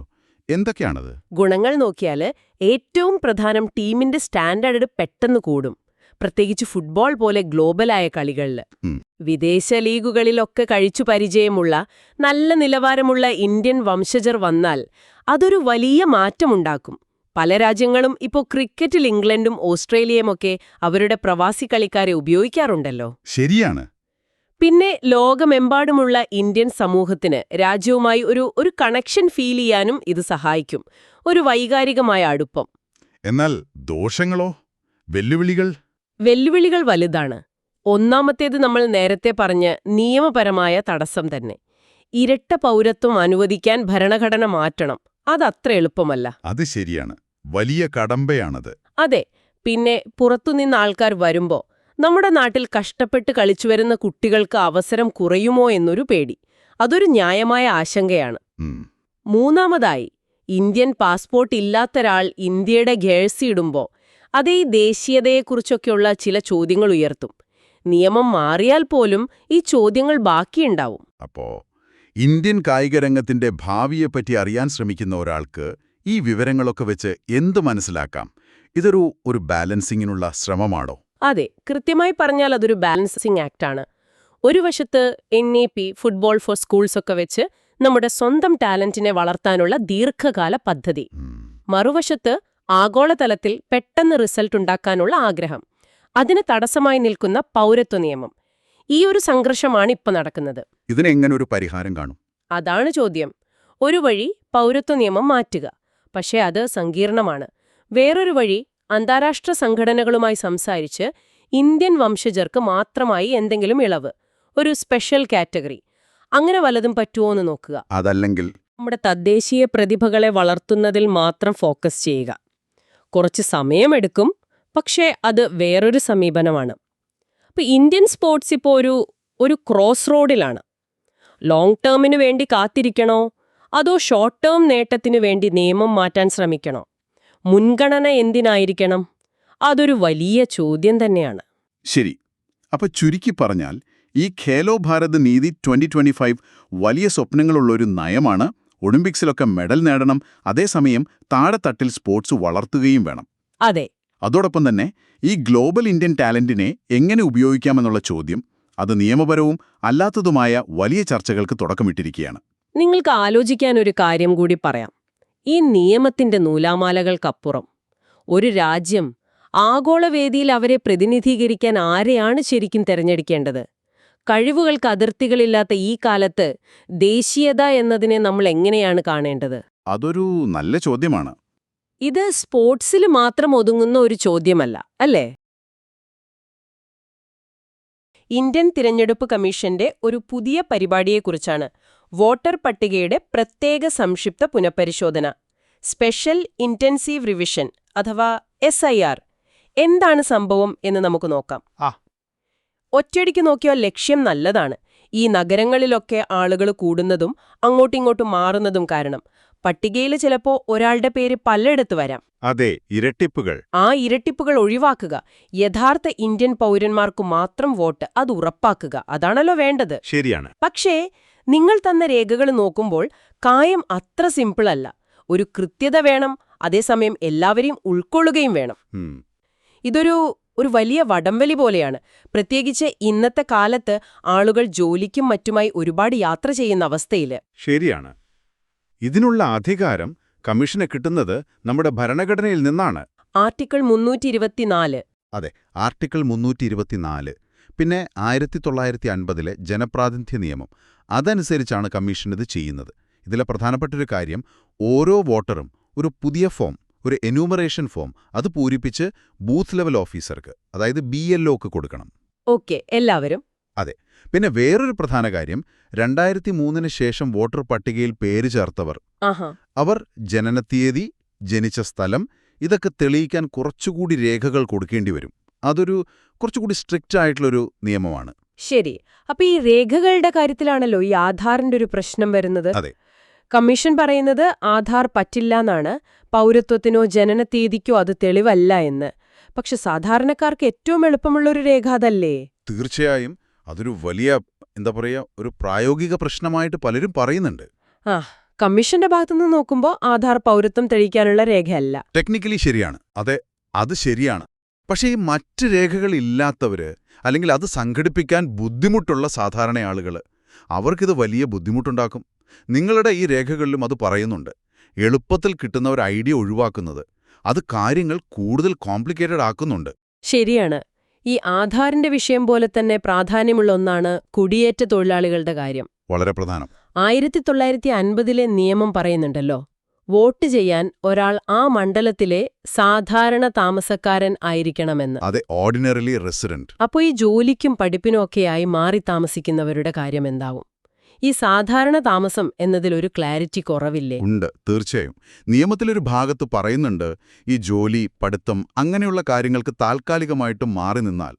എന്തൊക്കെയാണത്? ഗുണങ്ങൾ നോക്കിയാൽ ഏറ്റവും പ്രധാനം ടീമിന്റെ സ്റ്റാൻഡേർഡ് പെട്ടെന്ന് കൂടും, പ്രത്യേകിച്ച് ഫുട്ബോൾ പോലെ ഗ്ലോബലായ കളികളിൽ. വിദേശ ലീഗുകളിലൊക്കെ കഴിച്ചു പരിചയമുള്ള നല്ല നിലവാരമുള്ള ഇന്ത്യൻ വംശജർ വന്നാൽ അതൊരു വലിയ മാറ്റമുണ്ടാക്കും. പല രാജ്യങ്ങളും ഇപ്പോൾ ക്രിക്കറ്റിൽ ഇംഗ്ലണ്ടും ഓസ്ട്രേലിയയുമൊക്കെ അവരുടെ പ്രവാസി കളിക്കാരെ ഉപയോഗിക്കാറുണ്ടല്ലോ. ശരിയാണ്. പിന്നെ ലോകമെമ്പാടുമുള്ള ഇന്ത്യൻ സമൂഹത്തിന് രാജ്യവുമായി ഒരു കണക്ഷൻ ഫീൽ ചെയ്യാനും ഇത് സഹായിക്കും, ഒരു വൈകാരികമായ അടുപ്പം. എന്നാൽ ദോഷങ്ങളോ? വെല്ലുവിളികൾ വലുതാണ്. ഒന്നാമത്തേത് നമ്മൾ നേരത്തെ പറഞ്ഞ നിയമപരമായ തടസ്സം തന്നെ. ഇരട്ട പൗരത്വം അനുവദിക്കാൻ ഭരണഘടന മാറ്റണം, അതത്ര എളുപ്പമല്ല. അത് ശരിയാണ്, വലിയ കടമ്പയാണത്. അതെ. പിന്നെ പുറത്തുനിന്ന് ആൾക്കാർ വരുമ്പോ നമ്മുടെ നാട്ടിൽ കഷ്ടപ്പെട്ട് കളിച്ചുവരുന്ന കുട്ടികൾക്ക് അവസരം കുറയുമോ എന്നൊരു പേടി, അതൊരു ന്യായമായ ആശങ്കയാണ്. മൂന്നാമതായി, ഇന്ത്യൻ പാസ്പോർട്ട് ഇല്ലാത്തൊരാൾ ഇന്ത്യയുടെ ജേഴ്സി ഇടുമ്പോ അതേ ദേശീയതയെക്കുറിച്ചൊക്കെയുള്ള ചില ചോദ്യങ്ങൾ ഉയർത്തും. നിയമം മാറിയാൽ പോലും ഈ ചോദ്യങ്ങൾ ബാക്കിയുണ്ടാവും. അപ്പോ ഇന്ത്യൻ കായികരംഗത്തിന്റെ ഭാവിയെപ്പറ്റി അറിയാൻ ശ്രമിക്കുന്ന ഒരാൾക്ക് ഈ വിവരങ്ങളൊക്കെ വെച്ച് എന്ത് മനസ്സിലാക്കാം? ഇതൊരു ബാലൻസിങ്ങിനുള്ള ശ്രമമാണോ? അതെ, കൃത്യമായി പറഞ്ഞാൽ അതൊരു ബാലൻസിംഗ് ആക്ടാണ്. ഒരു വശത്ത് NEP, ഫുട്ബോൾ ഫോർ സ്കൂൾസ് ഒക്കെ വെച്ച് നമ്മുടെ സ്വന്തം ടാലന്റിനെ വളർത്താനുള്ള ദീർഘകാല പദ്ധതി. മറുവശത്ത് ആഗോളതലത്തിൽ പെട്ടെന്ന് റിസൾട്ട് ഉണ്ടാക്കാനുള്ള ആഗ്രഹം. അതിന് തടസ്സമായി നിൽക്കുന്ന പൗരത്വ നിയമം. ഈ ഒരു സംഘർഷമാണ് ഇപ്പൊ നടക്കുന്നത്. ഇതിനെങ്ങനെ ഒരു പരിഹാരം കാണും? അതാണ് ചോദ്യം. ഒരു വഴി പൗരത്വ നിയമം മാറ്റുക, പക്ഷേ അത് സങ്കീർണമാണ്. വേറൊരു വഴി അന്താരാഷ്ട്ര സംഘടനകളുമായി സംസാരിച്ച് ഇന്ത്യൻ വംശജർക്ക് മാത്രമായി എന്തെങ്കിലും ഇളവ്, ഒരു സ്പെഷ്യൽ കാറ്റഗറി, അങ്ങനെ വല്ലതും പറ്റുമോയെന്ന് നോക്കുക. അതല്ലെങ്കിൽ നമ്മുടെ തദ്ദേശീയ പ്രതിഭകളെ വളർത്തുന്നതിൽ മാത്രം ഫോക്കസ് ചെയ്യുക. കുറച്ച് സമയമെടുക്കും, പക്ഷേ അത് വേറൊരു സമീപനമാണ്. അപ്പോൾ ഇന്ത്യൻ സ്പോർട്സ് ഇപ്പോൾ ഒരു ക്രോസ് റോഡിലാണ്. ലോങ് ടേമിന് വേണ്ടി കാത്തിരിക്കണോ, അതോ ഷോർട്ട് ടേം നേട്ടത്തിനു വേണ്ടി നിയമം മാറ്റാൻ ശ്രമിക്കണോ? മുൻഗണന എന്തിനായിരിക്കണം? അതൊരു വലിയ ചോദ്യം തന്നെയാണ്. ശരി. അപ്പൊ ചുരുക്കി പറഞ്ഞാൽ ഈ ഖേലോ ഭാരത് നീതി 2025 വലിയ സ്വപ്നങ്ങളുള്ളൊരു നയമാണ്. ഒളിമ്പിക്സിലൊക്കെ മെഡൽ നേടണം, അതേസമയം താഴെത്തട്ടിൽ സ്പോർട്സ് വളർത്തുകയും വേണം. അതെ. അതോടൊപ്പം തന്നെ ഈ ഗ്ലോബൽ ഇന്ത്യൻ ടാലന്റിനെ എങ്ങനെ ഉപയോഗിക്കാമെന്നുള്ള ചോദ്യം, അത് നിയമപരവും അല്ലാത്തതുമായ വലിയ ചർച്ചകൾക്ക് തുടക്കമിട്ടിരിക്കുകയാണ്. നിങ്ങൾക്ക് ആലോചിക്കാനൊരു കാര്യം കൂടി പറയാം. ഈ നിയമത്തിന്റെ നൂലാമാലകൾക്കപ്പുറം ഒരു രാജ്യം ആഗോളവേദിയിൽ അവരെ പ്രതിനിധീകരിക്കാൻ ആരെയാണ് ശരിക്കും തിരഞ്ഞെടുക്കേണ്ടത്? കഴിവുകൾക്ക് അതിർത്തികളില്ലാത്ത ഈ കാലത്ത് ദേശീയത എന്നതിനെ നമ്മൾ എങ്ങനെയാണ് കാണേണ്ടത്? അതൊരു നല്ല ചോദ്യമാണ്. ഇത് സ്പോർട്സിൽ മാത്രം ഒതുങ്ങുന്ന ഒരു ചോദ്യമല്ല, അല്ലേ? ഇന്ത്യൻ തിരഞ്ഞെടുപ്പ് കമ്മീഷന്റെ ഒരു പുതിയ പരിപാടിയെക്കുറിച്ചാണ്, വോട്ടർ പട്ടികയുടെ പ്രത്യേക സംക്ഷിപ്ത പുനഃപരിശോധന, സ്പെഷ്യൽ ഇന്റൻസീവ് റിവിഷൻ അഥവാ SIR എന്താണ് സംഭവം എന്ന് നമുക്ക് നോക്കാം. ആ. ഒറ്റയടിക്ക് നോക്കിയാൽ ലക്ഷ്യം നല്ലതാണ്. ഈ നഗരങ്ങളിലൊക്കെ ആളുകൾ കൂടുന്നതും അങ്ങോട്ടിങ്ങോട്ടും മാറുന്നതും കാരണം പട്ടികയിൽ ചിലപ്പോൾ ഒരാളുടെ പേര് പലയിടത്ത് വരാം. അതെ, ഇരട്ടിപ്പുകൾ. ആ ഇരട്ടിപ്പുകൾ ഒഴിവാക്കുക, യഥാർത്ഥ ഇന്ത്യൻ പൗരന്മാർക്കു മാത്രം വോട്ട് അത് ഉറപ്പാക്കുക, അതാണല്ലോ വേണ്ടത്. ശരിയാണ്. പക്ഷേ നിങ്ങൾ തന്ന രേഖകൾ നോക്കുമ്പോൾ കാര്യം അത്ര സിമ്പിളല്ല. ഒരു കൃത്യത വേണം, അതേസമയം എല്ലാവരെയും ഉൾക്കൊള്ളുകയും വേണം. ഇതൊരു വലിയ വടംവലി പോലെയാണ്. പ്രത്യേകിച്ച് ഇന്നത്തെ കാലത്ത് ആളുകൾ ജോലിക്കും മറ്റുമായി ഒരുപാട് യാത്ര ചെയ്യുന്ന അവസ്ഥയിൽ. ശരിയാണ്. ഇതിനുള്ള അധികാരം കമ്മീഷന് കിട്ടുന്നത് നമ്മുടെ ഭരണഘടനയിൽ നിന്നാണ്. ആർട്ടിക്കിൾ 324. അതെ, ആർട്ടിക്കിൾ 324. പിന്നെ 1950-ലെ ജനപ്രാതിനിധ്യ നിയമം. അതനുസരിച്ചാണ് കമ്മീഷൻ ഇത് ചെയ്യുന്നത്. ഇതിലെ പ്രധാനപ്പെട്ടൊരു കാര്യം, ഓരോ വോട്ടറും ഒരു പുതിയ ഫോം, ഒരു എന്യൂമറേഷൻ ഫോം, അത് പൂരിപ്പിച്ച് ബൂത്ത് ലെവൽ ഓഫീസർക്ക്, അതായത് BLOക്ക് കൊടുക്കണം. ഓക്കെ, എല്ലാവരും. അതെ. പിന്നെ വേറൊരു പ്രധാന കാര്യം, 2003 ശേഷം വോട്ടർ പട്ടികയിൽ പേര് ചേർത്തവർ, അവർ ജനനത്തീയതി, ജനിച്ച സ്ഥലം, ഇതൊക്കെ തെളിയിക്കാൻ കുറച്ചുകൂടി രേഖകൾ കൊടുക്കേണ്ടി വരും. അതൊരു കുറച്ചുകൂടി സ്ട്രിക്റ്റ് ആയിട്ടുള്ളൊരു നിയമമാണ്. ശരി. അപ്പൊ ഈ രേഖകളുടെ കാര്യത്തിലാണല്ലോ ഈ ആധാറിന്റെ ഒരു പ്രശ്നം വരുന്നത്. അതെ. കമ്മീഷൻ പറയുന്നത് ആധാർ പറ്റില്ലെന്നാണ്, പൗരത്വത്തിനോ ജനനത്തീയതിക്കോ അത് തെളിവല്ല എന്ന്. പക്ഷെ സാധാരണക്കാർക്ക് ഏറ്റവും എളുപ്പമുള്ളൊരു രേഖ അതല്ലേ? തീർച്ചയായും. അതൊരു വലിയ, എന്താ പറയുക, ഒരു പ്രായോഗിക പ്രശ്നമായിട്ട് പലരും പറയുന്നുണ്ട്. കമ്മീഷന്റെ ഭാഗത്തുനിന്ന് നോക്കുമ്പോൾ ആധാർ പൗരത്വം തെളിയിക്കാനുള്ള രേഖയല്ല. ടെക്നിക്കലി ശരിയാണ്. അതെ, അത് ശരിയാണ്. പക്ഷേ ഈ മറ്റ് രേഖകളില്ലാത്തവര്, അല്ലെങ്കിൽ അത് സംഘടിപ്പിക്കാൻ ബുദ്ധിമുട്ടുള്ള സാധാരണ ആളുകൾ, അവർക്കിത് വലിയ ബുദ്ധിമുട്ടുണ്ടാക്കും. നിങ്ങളുടെ ഈ രേഖകളിലും അത് പറയുന്നുണ്ട്. എളുപ്പത്തിൽ കിട്ടുന്ന ഒരു ഐഡിയ ഒഴിവാക്കുന്നത് അത് കാര്യങ്ങൾ കൂടുതൽ കോംപ്ലിക്കേറ്റഡ് ആക്കുന്നുണ്ട്. ശരിയാണ്. ഈ ആധാറിന്റെ വിഷയം പോലെ തന്നെ പ്രാധാന്യമുള്ള ഒന്നാണ് കുടിയേറ്റ തൊഴിലാളികളുടെ കാര്യം. വളരെ പ്രധാനം. 1950-ലെ നിയമം പറയുന്നുണ്ടല്ലോ, വോട്ട് ചെയ്യാൻ ഒരാൾ ആ മണ്ഡലത്തിലെ സാധാരണ താമസക്കാരൻ ആയിരിക്കണമെന്ന്. അതെ, ഓർഡിനറിലി റെസിഡന്റ്. അപ്പോൾ ഈ ജോലിക്കും പഠിപ്പിനും ഒക്കെയായി മാറി താമസിക്കുന്നവരുടെ കാര്യം എന്താവും? ഈ സാധാരണ താമസം എന്നതിലൊരു ക്ലാരിറ്റി കുറവില്ലേ? ഉണ്ട്, തീർച്ചയായും. നിയമത്തിലൊരു ഭാഗത്ത് പറയുന്നുണ്ട്, ഈ ജോലി, പഠിത്തം, അങ്ങനെയുള്ള കാര്യങ്ങൾക്ക് താൽക്കാലികമായിട്ട് മാറി നിന്നാൽ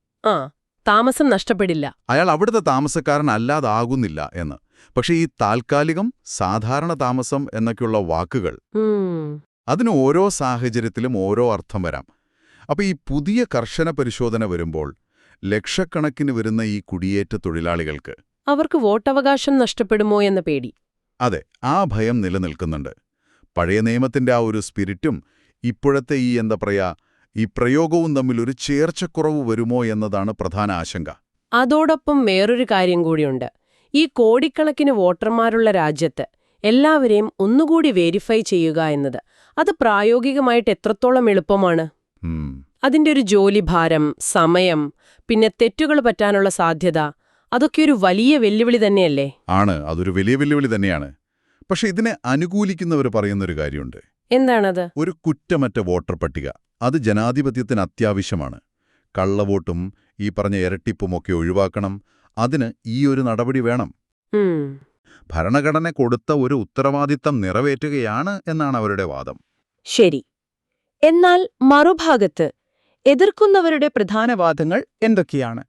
താമസം നഷ്ടപ്പെടില്ല, അയാൾ അവിടുത്തെ താമസക്കാരനല്ലാതാകുന്നില്ല എന്ന്. പക്ഷേ ഈ താൽക്കാലികം, സാധാരണ താമസം എന്നൊക്കെയുള്ള വാക്കുകൾ, അതിന് ഓരോ സാഹചര്യത്തിലും ഓരോ അർത്ഥം വരാം. അപ്പോൾ ഈ പുതിയ കർശന പരിശോധന വരുമ്പോൾ ലക്ഷക്കണക്കിന് വരുന്ന ഈ കുടിയേറ്റ തൊഴിലാളികൾക്ക് അവർക്ക് വോട്ടവകാശം നഷ്ടപ്പെടുമോ എന്ന പേടി. അതെ, ആ ഭയം നിലനിൽക്കുന്നുണ്ട്. പഴയ നിയമത്തിന്റെ ആ ഒരു സ്പിരിറ്റും ഇപ്പോഴത്തെ ഈ, എന്താ പറയാ, ഈ പ്രയോഗവും തമ്മിലൊരു ചേർച്ചക്കുറവ് വരുമോ എന്നതാണ് പ്രധാന ആശങ്ക. അതോടൊപ്പം വേറൊരു കാര്യം കൂടിയുണ്ട്. ഈ കോടിക്കണക്കിന് വോട്ടർമാരുള്ള രാജ്യത്ത് എല്ലാവരെയും ഒന്നുകൂടി വെരിഫൈ ചെയ്യുക എന്നത്, അത് പ്രായോഗികമായിട്ട് എത്രത്തോളം എളുപ്പമാണ്? അതിന്റെ ഒരു ജോലിഭാരം, സമയം, പിന്നെ തെറ്റുകൾ പറ്റാനുള്ള സാധ്യത, അതൊക്കെ ഒരു വലിയ വെല്ലുവിളി തന്നെയല്ലേ? ആണ്, അതൊരു വലിയ വെല്ലുവിളി തന്നെയാണ്. പക്ഷെ ഇതിനെ അനുകൂലിക്കുന്നവർ പറയുന്നൊരു കാര്യമുണ്ട്. എന്താണത്? ഒരു കുറ്റമറ്റ വോട്ടർ പട്ടിക, അത് ജനാധിപത്യത്തിന് അത്യാവശ്യമാണ്. കള്ളവോട്ടും ഈ പറഞ്ഞ ഇരട്ടിപ്പുമൊക്കെ ഒഴിവാക്കണം. അതിന് ഈ ഒരു നടപടി വേണം. ഭരണഘടന കൊടുത്ത ഒരു ഉത്തരവാദിത്തം നിറവേറ്റുകയാണ് എന്നാണ് അവരുടെ വാദം. ശരി. എന്നാൽ മറുഭാഗത്ത് എതിർക്കുന്നവരുടെ പ്രധാന വാദങ്ങൾ എന്തൊക്കെയാണ്?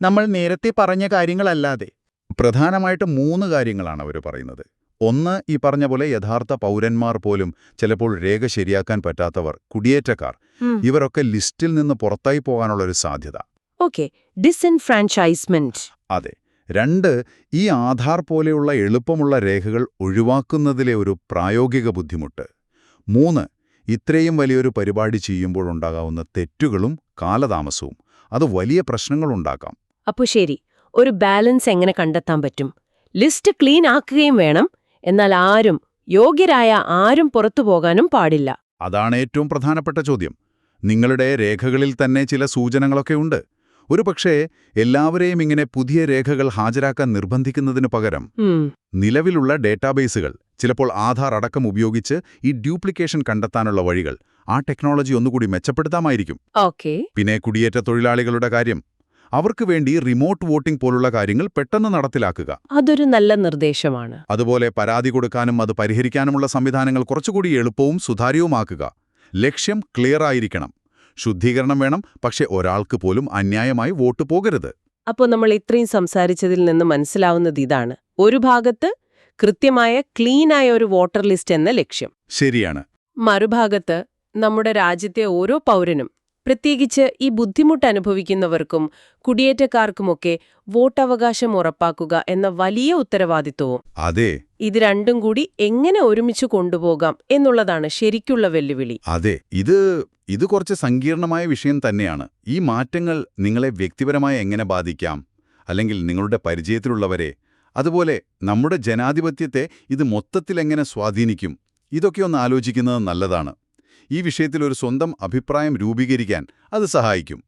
നമ്മൾ നേരത്തെ പറഞ്ഞ കാര്യങ്ങളല്ലാതെ പ്രധാനമായിട്ട് 3 കാര്യങ്ങളാണ് അവർ പറയുന്നത്. ഒന്ന്, ഈ പറഞ്ഞ പോലെ യഥാർത്ഥ പൗരന്മാർ പോലും ചിലപ്പോൾ രേഖ ശരിയാക്കാൻ പറ്റാത്തവർ, കുടിയേറ്റക്കാർ, ഇവരൊക്കെ ലിസ്റ്റിൽ നിന്ന് പുറത്തായി പോകാനുള്ളൊരു സാധ്യത. ഓക്കെ, ഡിസ്എൻഫ്രാഞ്ചൈസ്മെന്റ്. അതെ. 2, ഈ ആധാർ പോലെയുള്ള എളുപ്പമുള്ള രേഖകൾ ഒഴിവാക്കുന്നതിലെ ഒരു പ്രായോഗിക ബുദ്ധിമുട്ട്. 3, ഇത്രയും വലിയൊരു പരിപാടി ചെയ്യുമ്പോഴുണ്ടാകാവുന്ന തെറ്റുകളും കാലതാമസവും. അത് വലിയ പ്രശ്നങ്ങളുണ്ടാക്കാം. അപ്പോ ശരി, ഒരു ബാലൻസ് എങ്ങനെ കണ്ടെത്താൻ പറ്റും? ലിസ്റ്റ് ക്ലീൻ ആക്കുകയും വേണം, എന്നാൽ യോഗ്യരായ ആരും പുറത്തു പോകാനും പാടില്ല. അതാണ് ഏറ്റവും പ്രധാനപ്പെട്ട ചോദ്യം. നിങ്ങളുടെ രേഖകളിൽ തന്നെ ചില സൂചനകളൊക്കെ ഉണ്ട്. ഒരുപക്ഷേ എല്ലാവരെയും ഇങ്ങനെ പുതിയ രേഖകൾ ഹാജരാക്കാൻ നിർബന്ധിക്കുന്നതിനു പകരം നിലവിലുള്ള ഡേറ്റാബേസുകൾ, ചിലപ്പോൾ ആധാർ അടക്കം ഉപയോഗിച്ച് ഈ ഡ്യൂപ്ലിക്കേഷൻ കണ്ടെത്താനുള്ള വഴികൾ, ആ ടെക്നോളജി ഒന്നുകൂടി മെച്ചപ്പെടുത്താമായിരിക്കും. ഓക്കെ. പിന്നെ കുടിയേറ്റ തൊഴിലാളികളുടെ കാര്യം, അവർക്ക് വേണ്ടി റിമോട്ട് വോട്ടിംഗ് പോലുള്ള കാര്യങ്ങൾ പെട്ടെന്ന് നടപ്പിലാക്കുക. അതൊരു നല്ല നിർദ്ദേശമാണ്. അതുപോലെ പരാതി കൊടുക്കാനും അത് പരിഹരിക്കാനുമുള്ള സംവിധാനങ്ങൾ കുറച്ചുകൂടി എളുപ്പവും സുതാര്യവുമാക്കുക. ലക്ഷ്യം ക്ലിയർ ആയിരിക്കണം. ശുദ്ധീകരണം വേണം, പക്ഷെ ഒരാൾക്ക് പോലും അന്യായമായി വോട്ട് പോകരുത്. അപ്പോൾ നമ്മൾ ഇത്രയും സംസാരിച്ചതിൽ നിന്ന് മനസ്സിലാവുന്നത് ഇതാണ്: ഒരു ഭാഗത്ത് കൃത്യമായ ക്ലീനായ ഒരു വോട്ടർ ലിസ്റ്റ് എന്ന ലക്ഷ്യം, ശരിയാണ്. മറുഭാഗത്ത് നമ്മുടെ രാജ്യത്തെ ഓരോ പൗരനും, പ്രത്യേകിച്ച് ഈ ബുദ്ധിമുട്ട് അനുഭവിക്കുന്നവർക്കും കുടിയേറ്റക്കാർക്കുമൊക്കെ വോട്ടവകാശം ഉറപ്പാക്കുക എന്ന വലിയ ഉത്തരവാദിത്വവും. അതെ, ഇത് രണ്ടും കൂടി എങ്ങനെ ഒരുമിച്ച് കൊണ്ടുപോകാം എന്നുള്ളതാണ് ശരിക്കുള്ള വെല്ലുവിളി. അതെ, ഇത് കുറച്ച് സങ്കീർണമായ വിഷയം തന്നെയാണ്. ഈ മാറ്റങ്ങൾ നിങ്ങളെ വ്യക്തിപരമായി എങ്ങനെ ബാധിക്കാം, അല്ലെങ്കിൽ നിങ്ങളുടെ പരിചയത്തിലുള്ളവരെ, അതുപോലെ നമ്മുടെ ജനാധിപത്യത്തെ ഇത് മൊത്തത്തിൽ എങ്ങനെ സ്വാധീനിക്കും, ഇതൊക്കെ ഒന്ന് ആലോചിക്കുന്നത് നല്ലതാണ്. ഈ വിഷയത്തിൽ ഒരു സ്വന്തം അഭിപ്രായം രൂപീകരിക്കാൻ അത് സഹായിക്കും.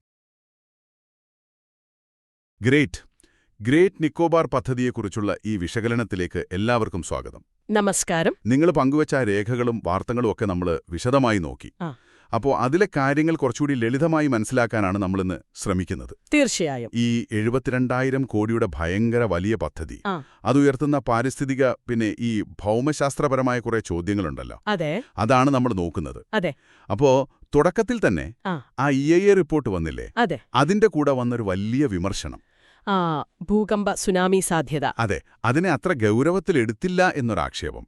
ഗ്രേറ്റ് നിക്കോബാർ പദ്ധതിയെക്കുറിച്ചുള്ള ഈ വിശകലനത്തിലേക്ക് എല്ലാവർക്കും സ്വാഗതം. നമസ്കാരം. നിങ്ങൾ പങ്കുവച്ച ആ രേഖകളും വാർത്തകളും ഒക്കെ നമ്മൾ വിശദമായി നോക്കി. അപ്പോൾ അതിലെ കാര്യങ്ങൾ കുറച്ചുകൂടി ലളിതമായി മനസ്സിലാക്കാനാണ് നമ്മളിന്ന് ശ്രമിക്കുന്നത്. തീർച്ചയായും. ഈ 72,000 കോടിയുടെ ഭയങ്കര വലിയ പദ്ധതി, അതുയർത്തുന്ന പാരിസ്ഥിതിക പിന്നെ ഈ ഭൗമശാസ്ത്രപരമായ കുറെ ചോദ്യങ്ങളുണ്ടല്ലോ, അതെ, അതാണ് നമ്മൾ നോക്കുന്നത്. അതെ. അപ്പോ തുടക്കത്തിൽ തന്നെ ആ EIA റിപ്പോർട്ട് വന്നില്ലേ, അതെ, അതിന്റെ കൂടെ വന്നൊരു വലിയ വിമർശനം. ഭൂകമ്പ സുനാമി സാധ്യത. അതെ, അതിനെ അത്ര ഗൗരവത്തിലെടുത്തില്ല എന്നൊരാക്ഷേപം.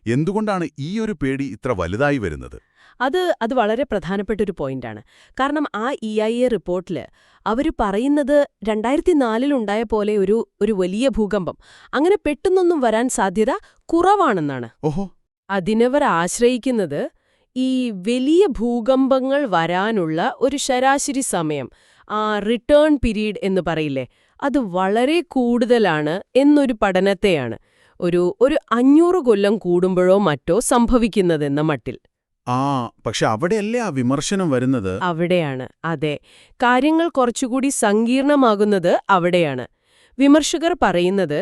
എന്തുകൊണ്ടാണ് ഈ ഒരു പേടി ഇത്ര വലുതായി വരുന്നത്? അത് വളരെ പ്രധാനപ്പെട്ടൊരു പോയിന്റാണ്. കാരണം ആ EIA റിപ്പോർട്ടിൽ അവർ പറയുന്നത് 2004 പോലെ ഒരു വലിയ ഭൂകമ്പം അങ്ങനെ പെട്ടെന്നൊന്നും വരാൻ സാധ്യത കുറവാണെന്നാണ്. ഓഹോ. അതിനവർ ആശ്രയിക്കുന്നത് ഈ വലിയ ഭൂകമ്പങ്ങൾ വരാനുള്ള ഒരു ശരാശരി സമയം, റിട്ടേൺ പീരീഡ് എന്ന് പറയില്ലേ, അത് വളരെ കൂടുതലാണ് എന്നൊരു പഠനത്തെയാണ്. ഒരു 500 കൊല്ലം കൂടുമ്പോഴോ മറ്റോ സംഭവിക്കുന്നതെന്ന മട്ടിൽ. പക്ഷെ അവിടെയല്ലേ ആ വിമർശനം വരുന്നത്? അവിടെയാണ്, അതെ. കാര്യങ്ങൾ കുറച്ചുകൂടി സങ്കീർണമാകുന്നത് അവിടെയാണ്. വിമർശകർ പറയുന്നത്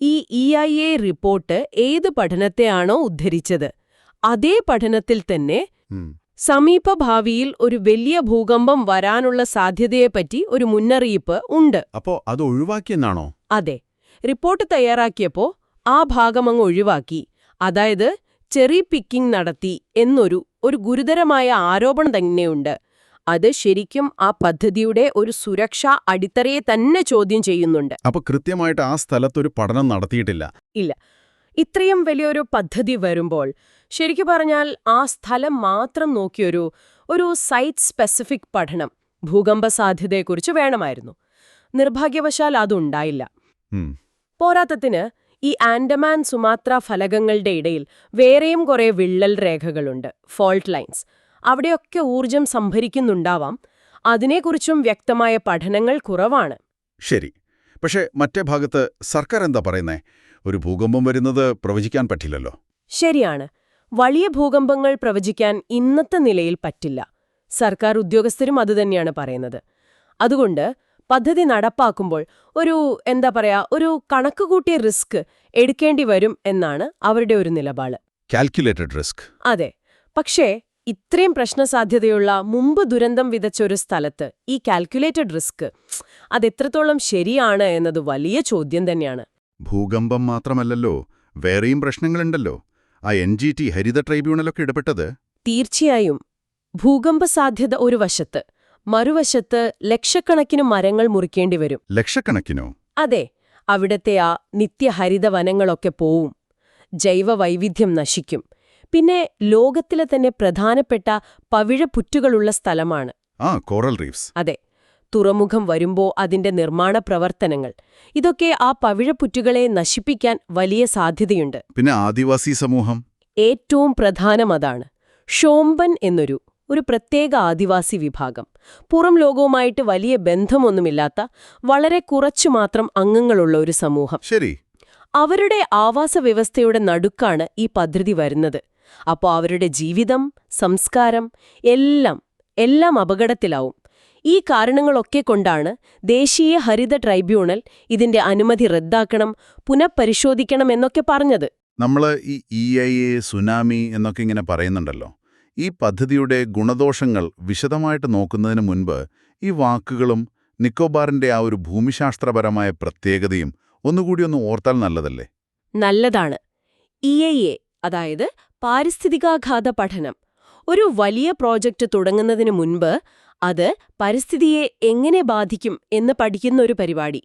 ഈ EIA റിപ്പോർട്ട് ഏത് പഠനത്തെയാണോ ഉദ്ധരിച്ചത്, അതേ പഠനത്തിൽ തന്നെ സമീപഭാവിയിൽ ഒരു വലിയ ഭൂകമ്പം വരാനുള്ള സാധ്യതയെപ്പറ്റി ഒരു മുന്നറിയിപ്പ് ഉണ്ട്. അപ്പോ അത് ഒഴിവാക്കിയെന്നാണോ? അതെ. റിപ്പോർട്ട് തയ്യാറാക്കിയപ്പോ ആ ഭാഗമങ്ങ് ഒഴിവാക്കി. അതായത് ചെറി പിക്കിംഗ് നടത്തി എന്നൊരു ഗുരുതരമായ ആരോപണം തന്നെയുണ്ട്. അത് ശരിക്കും ആ പദ്ധതിയുടെ ഒരു സുരക്ഷാ അടിത്തറയെ തന്നെ ചോദ്യം ചെയ്യുന്നുണ്ട്. അപ്പൊ കൃത്യമായിട്ട് ആ സ്ഥലത്തൊരു പഠനം നടത്തിയിട്ടില്ല? ഇല്ല. ഇത്രയും വലിയൊരു പദ്ധതി വരുമ്പോൾ ശരിക്കു പറഞ്ഞാൽ ആ സ്ഥലം മാത്രം നോക്കിയൊരു സൈറ്റ് സ്പെസിഫിക് പഠനം ഭൂകമ്പ സാധ്യതയെക്കുറിച്ച് വേണമായിരുന്നു. നിർഭാഗ്യവശാൽ അതുണ്ടായില്ല. പോരാത്തതിന് ഈ ആൻഡമാൻ സുമാത്ര ഫലകങ്ങളുടെ ഇടയിൽ വേറെയും കുറേ വിള്ളൽ രേഖകളുണ്ട്, ഫോൾട്ട് ലൈൻസ്. അവിടെയൊക്കെ ഊർജം സംഭരിക്കുന്നുണ്ടാവാം. അതിനെക്കുറിച്ചും വ്യക്തമായ പഠനങ്ങൾ കുറവാണ്. ശരി. പക്ഷേ മറ്റേ ഭാഗത്ത് സർക്കാർ എന്താ പറയുന്നേ? ഒരു ഭൂകമ്പം വരുന്നത് പ്രവചിക്കാൻ പറ്റില്ലല്ലോ. ശരിയാണ്. വലിയ ഭൂകമ്പങ്ങൾ പ്രവചിക്കാൻ ഇന്നത്തെ നിലയിൽ പറ്റില്ല. സർക്കാർ ഉദ്യോഗസ്ഥരും അതുതന്നെയാണ് പറയുന്നത്. അതുകൊണ്ട് പദ്ധതി നടപ്പാക്കുമ്പോൾ ഒരു കണക്കുകൂട്ടിയ റിസ്ക് എടുക്കേണ്ടി വരും എന്നാണ് അവരുടെ ഒരു നിലപാട്. Calculated risk. അതെ. പക്ഷേ ഇത്രയും പ്രശ്നസാധ്യതയുള്ള മുമ്പ് ദുരന്തം വിതച്ച ഒരു സ്ഥലത്ത് ഈ കാൽക്കുലേറ്റഡ് റിസ്ക് അതെത്രത്തോളം ശരിയാണ് എന്നത് വലിയ ചോദ്യം തന്നെയാണ്. ഭൂകമ്പം മാത്രമല്ലല്ലോ, വേറെയും പ്രശ്നങ്ങളുണ്ടല്ലോ. ആ NGT ഹരിത ട്രൈബ്യൂണലൊക്കെ ഇടപെട്ടത്? തീർച്ചയായും. ഭൂകമ്പ സാധ്യത ഒരു വശത്ത്, മറുവശത്ത് ലക്ഷക്കണക്കിന് മരങ്ങൾ മുറിക്കേണ്ടി വരും. ലക്ഷക്കണക്കിനോ? അതെ. അവിടത്തെ ആ നിത്യഹരിത വനങ്ങളൊക്കെ പോവും. ജൈവവൈവിധ്യം നശിക്കും. പിന്നെ ലോകത്തിലെ തന്നെ പ്രധാനപ്പെട്ട പവിഴപ്പുറ്റുകളുള്ള സ്ഥലമാണ്. Coral reefs. അതെ. തുറമുഖം വരുമ്പോ അതിന്റെ നിർമ്മാണ പ്രവർത്തനങ്ങൾ, ഇതൊക്കെ ആ പവിഴപ്പുറ്റുകളെ നശിപ്പിക്കാൻ വലിയ സാധ്യതയുണ്ട്. പിന്നെ ആദിവാസി സമൂഹം? ഏറ്റവും പ്രധാനം അതാണ്. ഷോംബൻ എന്നൊരു പ്രത്യേക ആദിവാസി വിഭാഗം, പുറം ലോകവുമായിട്ട് വലിയ ബന്ധമൊന്നുമില്ലാത്ത വളരെ കുറച്ചു മാത്രം അംഗങ്ങളുള്ള ഒരു സമൂഹം. ശരി. അവരുടെ ആവാസ വ്യവസ്ഥയുടെ നടുക്കാണ് ഈ പദ്ധതി വരുന്നത്. അപ്പോൾ അവരുടെ ജീവിതം, സംസ്കാരം എല്ലാം അപകടത്തിലാവും. ഈ കാരണങ്ങളൊക്കെ കൊണ്ടാണ് ദേശീയ ഹരിത ട്രൈബ്യൂണൽ ഇതിന്റെ അനുമതി റദ്ദാക്കണം, പുനഃപരിശോധിക്കണം എന്നൊക്കെ പറഞ്ഞത്. നമ്മൾ ഈ EIA, സുനാമി എന്നൊക്കെ ഇങ്ങനെ പറയുന്നുണ്ടല്ലോ. ഈ പദ്ധതിയുടെ ഗുണദോഷങ്ങൾ വിശദമായിട്ട് നോക്കുന്നതിന് മുൻപ് ഈ വാക്കുകളും നിക്കോബാറിന്റെ ആ ഒരു ഭൂമിശാസ്ത്രപരമായ പ്രത്യേകതയും ഒന്നുകൂടി ഒന്ന് ഓർത്താൽ നല്ലതല്ലേ? നല്ലതാണ്. EIA, അതായത് പാരിസ്ഥിതികാഘാത പഠനം, ഒരു വലിയ പ്രോജക്റ്റ് തുടങ്ങുന്നതിന് മുൻപ് അത് പരിസ്ഥിതിയെ എങ്ങനെ ബാധിക്കും എന്ന് പഠിക്കുന്ന ഒരു പരിപാടി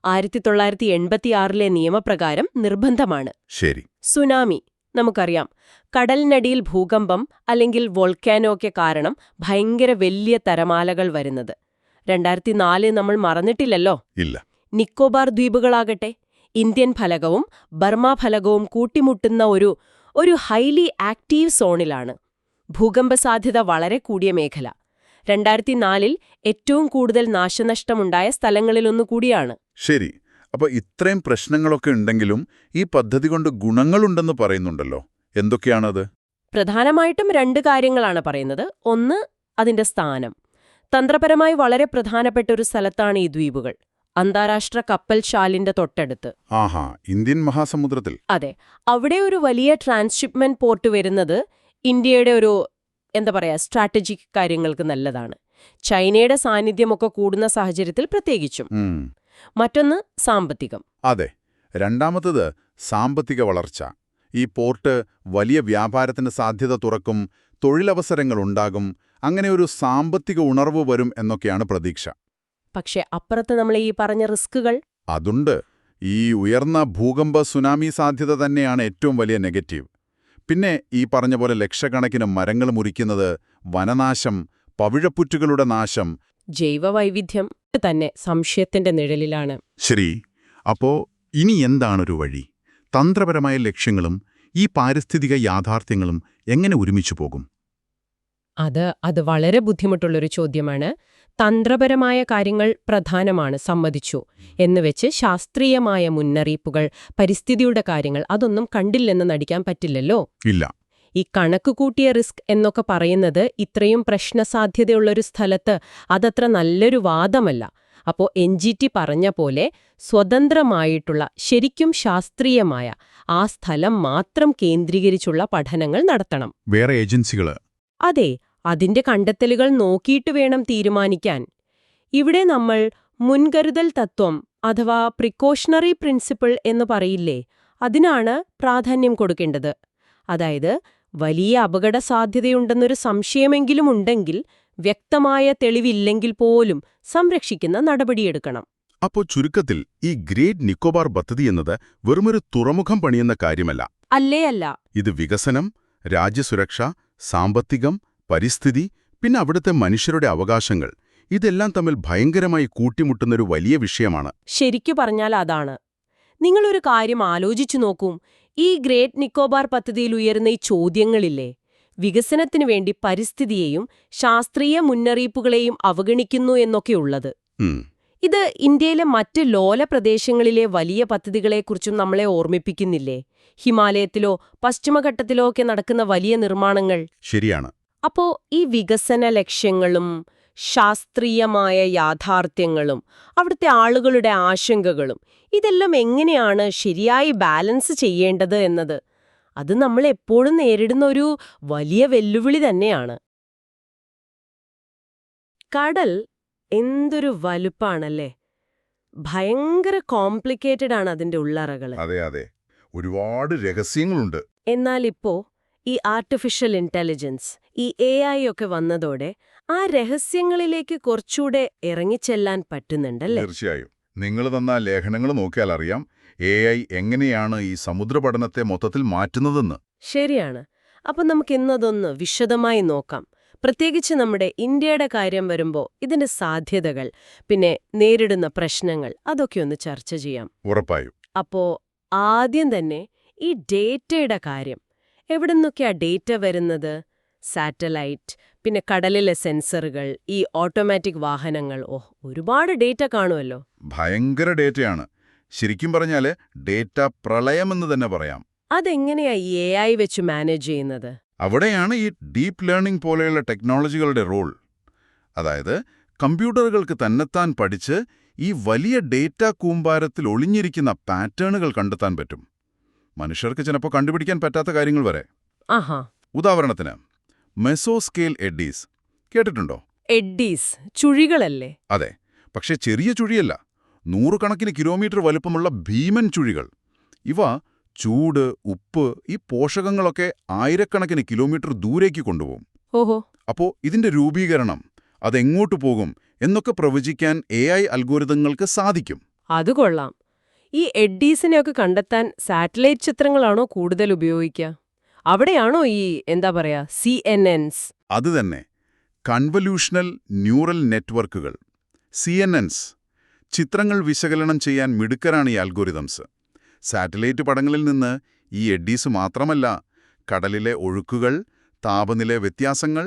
1986 നിയമപ്രകാരം നിർബന്ധമാണ്. ശരി. സുനാമി നമുക്കറിയാം. കടലിനടിയിൽ ഭൂകമ്പം അല്ലെങ്കിൽ വോൾക്കാനോ ഒക്കെ കാരണം ഭയങ്കര വലിയ തിരമാലകൾ വരുന്നത്. 2004 നമ്മൾ മറന്നിട്ടില്ലല്ലോ. ഇല്ല. നിക്കോബാർ ദ്വീപുകളാകട്ടെ ഇന്ത്യൻ ഫലകവും ബർമ ഫലകവും കൂട്ടിമുട്ടുന്ന ഒരു ഹൈലി ആക്റ്റീവ് സോണിലാണ്. ഭൂകമ്പ സാധ്യത വളരെ കൂടിയ മേഖല. 2004 ഏറ്റവും കൂടുതൽ നാശനഷ്ടമുണ്ടായ സ്ഥലങ്ങളിലൊന്നുകൂടിയാണ്. ശരി. അപ്പൊ ഇത്രയും പ്രശ്നങ്ങളൊക്കെ ഉണ്ടെങ്കിലും ഈ പദ്ധതി കൊണ്ട് ഗുണങ്ങളുണ്ടെന്ന് പറയുന്നുണ്ടല്ലോ. എന്തൊക്കെയാണത്? പ്രധാനമായിട്ടും 2 കാര്യങ്ങളാണ് പറയുന്നത്. ഒന്ന്, അതിന്റെ സ്ഥാനം. തന്ത്രപരമായി വളരെ പ്രധാനപ്പെട്ട ഒരു സ്ഥലത്താണ് ഈ ദ്വീപുകൾ. അന്താരാഷ്ട്ര കപ്പൽശാലിന്റെ തൊട്ടടുത്ത്. ആഹാ, ഇന്ത്യൻ മഹാസമുദ്രത്തിൽ. അതെ. അവിടെ ഒരു വലിയ ട്രാൻസ്ഷിപ്മെന്റ് പോർട്ട് വരുന്നത് ഇന്ത്യയുടെ ഒരു സ്ട്രാറ്റജിക് കാര്യങ്ങൾക്ക് നല്ലതാണ്. ചൈനയുടെ സാന്നിധ്യമൊക്കെ കൂടുന്ന സാഹചര്യത്തിൽ പ്രത്യേകിച്ചും. മറ്റൊന്ന്, സാമ്പത്തികം. അതെ. രണ്ടാമത്തത് സാമ്പത്തിക വളർച്ച. ഈ പോർട്ട് വലിയ വ്യാപാരത്തിന് സാധ്യത തുറക്കും, തൊഴിലവസരങ്ങളുണ്ടാകും, അങ്ങനെ ഒരു സാമ്പത്തിക ഉണർവ് വരും എന്നൊക്കെയാണ് പ്രതീക്ഷ. പക്ഷെ അപ്പുറത്ത് നമ്മൾ ഈ പറഞ്ഞ റിസ്കുകൾ. അതുണ്ട്. ഈ ഉയർന്ന ഭൂകമ്പ സുനാമി സാധ്യത തന്നെയാണ് ഏറ്റവും വലിയ നെഗറ്റീവ്. പിന്നെ ഈ പറഞ്ഞ പോലെ ലക്ഷക്കണക്കിന് മരങ്ങൾ മുറിക്കുന്നത്, വനനാശം, പവിഴപ്പുറ്റുകളുടെ നാശം. ജൈവവൈവിധ്യം തന്നെ സംശയത്തിന്റെ നിഴലിലാണ്. ശരി. അപ്പോ ഇനി എന്താണൊരു വഴി? തന്ത്രപരമായ ലക്ഷ്യങ്ങളും ഈ പാരിസ്ഥിതിക യാഥാർത്ഥ്യങ്ങളും എങ്ങനെ ഒരുമിച്ചു പോകും? അത് വളരെ ബുദ്ധിമുട്ടുള്ളൊരു ചോദ്യമാണ്. തന്ത്രപരമായ കാര്യങ്ങൾ പ്രധാനമാണ്, സമ്മതിച്ചു. എന്നുവെച്ച് ശാസ്ത്രീയമായ മുന്നറിയിപ്പുകൾ, പരിസ്ഥിതിയുടെ കാര്യങ്ങൾ അതൊന്നും കണ്ടില്ലെന്ന് നടിക്കാൻ പറ്റില്ലല്ലോ. ഇല്ല. ഈ കണക്കുകൂട്ടിയ റിസ്ക് എന്നൊക്കെ പറയുന്നത് ഇത്രയും പ്രശ്നസാധ്യതയുള്ളൊരു സ്ഥലത്ത് അതത്ര നല്ലൊരു വാദമല്ല. അപ്പോൾ NGT പറഞ്ഞ പോലെ സ്വതന്ത്രമായിട്ടുള്ള, ശരിക്കും ശാസ്ത്രീയമായ ആ സ്ഥലം മാത്രം കേന്ദ്രീകരിച്ചുള്ള പഠനങ്ങൾ നടത്തണം. വേറെ ഏജൻസികൾ? അതെ, അതിന്റെ കണ്ടെത്തലുകൾ നോക്കിയിട്ട് വേണം തീരുമാനിക്കാൻ. ഇവിടെ നമ്മൾ മുൻകരുതൽ തത്വം അഥവാ പ്രിക്കോഷണറി പ്രിൻസിപ്പിൾ എന്ന് പറയില്ലേ, അതിനാണ് പ്രാധാന്യം കൊടുക്കേണ്ടത്. അതായത് വലിയ അപകട സാധ്യതയുണ്ടെന്നൊരു സംശയമെങ്കിലും ഉണ്ടെങ്കിൽ, വ്യക്തമായ തെളിവില്ലെങ്കിൽ പോലും സംരക്ഷിക്കുന്ന നടപടിയെടുക്കണം. അപ്പോൾ ചുരുക്കത്തിൽ ഈ ഗ്രേറ്റ് നിക്കോബാർ പദ്ധതി എന്നത് വെറുമൊരു തുറമുഖം പണിയുന്ന കാര്യമല്ല. അല്ല. ഇത് വികസനം, രാജ്യസുരക്ഷ, സാമ്പത്തികം, പരിസ്ഥിതി, പിന്നെ അവിടുത്തെ മനുഷ്യരുടെ അവകാശങ്ങൾ, ഇതെല്ലാം തമ്മിൽ ഭയങ്കരമായി കൂട്ടിമുട്ടുന്നൊരു വലിയ വിഷയമാണ്. ശരിക്കു പറഞ്ഞാൽ അതാണ്. നിങ്ങളൊരു കാര്യം ആലോചിച്ചു നോക്കൂ. ഈ ഗ്രേറ്റ് നിക്കോബാർ പദ്ധതിയിൽ ഉയരുന്ന ഈ ചോദ്യങ്ങളില്ലേ, വികസനത്തിനു വേണ്ടി പരിസ്ഥിതിയെയും ശാസ്ത്രീയ മുന്നറിയിപ്പുകളെയും അവഗണിക്കുന്നു എന്നൊക്കെയുള്ളത്. ഇത് ഇന്ത്യയിലെ മറ്റ് ലോല പ്രദേശങ്ങളിലെ വലിയ പദ്ധതികളെക്കുറിച്ചും നമ്മളെ ഓർമ്മിപ്പിക്കുന്നില്ലേ? ഹിമാലയത്തിലോ പശ്ചിമഘട്ടത്തിലോ ഒക്കെ നടക്കുന്ന വലിയ നിർമ്മാണങ്ങൾ. ശരിയാണ്. അപ്പോ ഈ വികസന ലക്ഷ്യങ്ങളും ശാസ്ത്രീയമായ യാഥാർത്ഥ്യങ്ങളും അവിടുത്തെ ആളുകളുടെ ആശങ്കകളും ഇതെല്ലാം എങ്ങനെയാണ് ശരിയായി ബാലൻസ് ചെയ്യേണ്ടത് എന്നത്, അത് നമ്മൾ എപ്പോഴും നേരിടുന്ന ഒരു വലിയ വെല്ലുവിളി തന്നെയാണ്. കടൽ എന്തൊരു വലുപ്പാണല്ലേ! ഭയങ്കര കോംപ്ലിക്കേറ്റഡ് ആണ് അതിന്റെ ഉള്ളറകള്. അതെ. ഒരുപാട് രഹസ്യങ്ങളുണ്ട്. എന്നാലിപ്പോ ഈ ആർട്ടിഫിഷ്യൽ ഇന്റലിജൻസ്, ഈ AI ഒക്കെ വന്നതോടെ ആ രഹസ്യങ്ങളിലേക്ക് കുറച്ചുകൂടെ ഇറങ്ങിച്ചെല്ലാൻ പറ്റുന്നുണ്ടല്ലേ? തീർച്ചയായും. നിങ്ങൾ തന്ന ലേഖനങ്ങൾ നോക്കിയാൽ അറിയാം AI എങ്ങനെയാണ് ഈ സമുദ്രപഠനത്തെ മൊത്തത്തിൽ മാറ്റുന്നതെന്ന്. ശരിയാണ്. അപ്പൊ നമുക്കിന്നതൊന്ന് വിശദമായി നോക്കാം. പ്രത്യേകിച്ച് നമ്മുടെ ഇന്ത്യയുടെ കാര്യം വരുമ്പോൾ ഇതിന്റെ സാധ്യതകൾ, പിന്നെ നേരിടുന്ന പ്രശ്നങ്ങൾ, അതൊക്കെ ഒന്ന് ചർച്ച ചെയ്യാം. ഉറപ്പായും. അപ്പോ ആദ്യം തന്നെ ഈ ഡേറ്റയുടെ കാര്യം. എവിടുന്നൊക്കെയാ ഡേറ്റ വരുന്നത്? സാറ്റലൈറ്റ്, പിന്നെ കടലിലെ സെൻസറുകൾ, ഈ ഓട്ടോമാറ്റിക് വാഹനങ്ങൾ. ഒരുപാട് ഡേറ്റ കാണുമല്ലോ. ഭയങ്കര ഡേറ്റയാണ്. ശരിക്കും പറഞ്ഞാൽ ഡേറ്റ പ്രളയമെന്ന് തന്നെ പറയാം. അതെങ്ങനെയാ ഈ AI വെച്ച് മാനേജ് ചെയ്യുന്നത്? അവിടെയാണ് ഈ ഡീപ്പ് ലേണിംഗ് പോലെയുള്ള ടെക്നോളജികളുടെ റോൾ. അതായത് കമ്പ്യൂട്ടറുകൾക്ക് തന്നെത്താൻ പഠിച്ച് ഈ വലിയ ഡേറ്റ കൂമ്പാരത്തിൽ ഒളിഞ്ഞിരിക്കുന്ന പാറ്റേണുകൾ കണ്ടെത്താൻ പറ്റും. മനുഷ്യർക്ക് ചിലപ്പോൾ കണ്ടുപിടിക്കാൻ പറ്റാത്ത കാര്യങ്ങൾ വരെ. ആഹാ. ഉദാഹരണത്തിന് മെസോസ്കെയിൽ എഡ്ഡീസ് കേട്ടിട്ടുണ്ടോ? എഡ്ഡീസ് ചുഴികളല്ലേ? അതെ. പക്ഷേ ചെറിയ ചുഴിയല്ല, നൂറുകണക്കിന് കിലോമീറ്റർ വലുപ്പമുള്ള ഭീമൻ ചുഴികൾ. ഇവ ചൂട്, ഉപ്പ്, ഈ പോഷകങ്ങളൊക്കെ ആയിരക്കണക്കിന് കിലോമീറ്റർ ദൂരേക്ക് കൊണ്ടുപോകും. ഓഹോ. അപ്പോൾ ഇതിന്റെ രൂപീകരണം, അതെങ്ങോട്ട് പോകും എന്നൊക്കെ പ്രവചിക്കാൻ AI അൽഗോരിതങ്ങൾക്ക് സാധിക്കും. അത് കൊള്ളാം. ഈ എഡ്ഡീസിനെയൊക്കെ കണ്ടെത്താൻ സാറ്റലൈറ്റ് ചിത്രങ്ങളാണോ കൂടുതൽ ഉപയോഗിക്കുക? അവിടെയാണോ ഈ എന്താ പറയാ CNNs? അത് തന്നെ, കൺവല്യൂഷണൽ ന്യൂറൽ നെറ്റ്വർക്കുകൾ, CNNs. ചിത്രങ്ങൾ വിശകലനം ചെയ്യാൻ മിടുക്കരാണ് ഈ അൽഗോരിതംസ്. സാറ്റലൈറ്റ് പടങ്ങളിൽ നിന്ന് ഈ എഡ്ഡീസ് മാത്രമല്ല, കടലിലെ ഒഴുക്കുകൾ, താപനില വ്യത്യാസങ്ങൾ,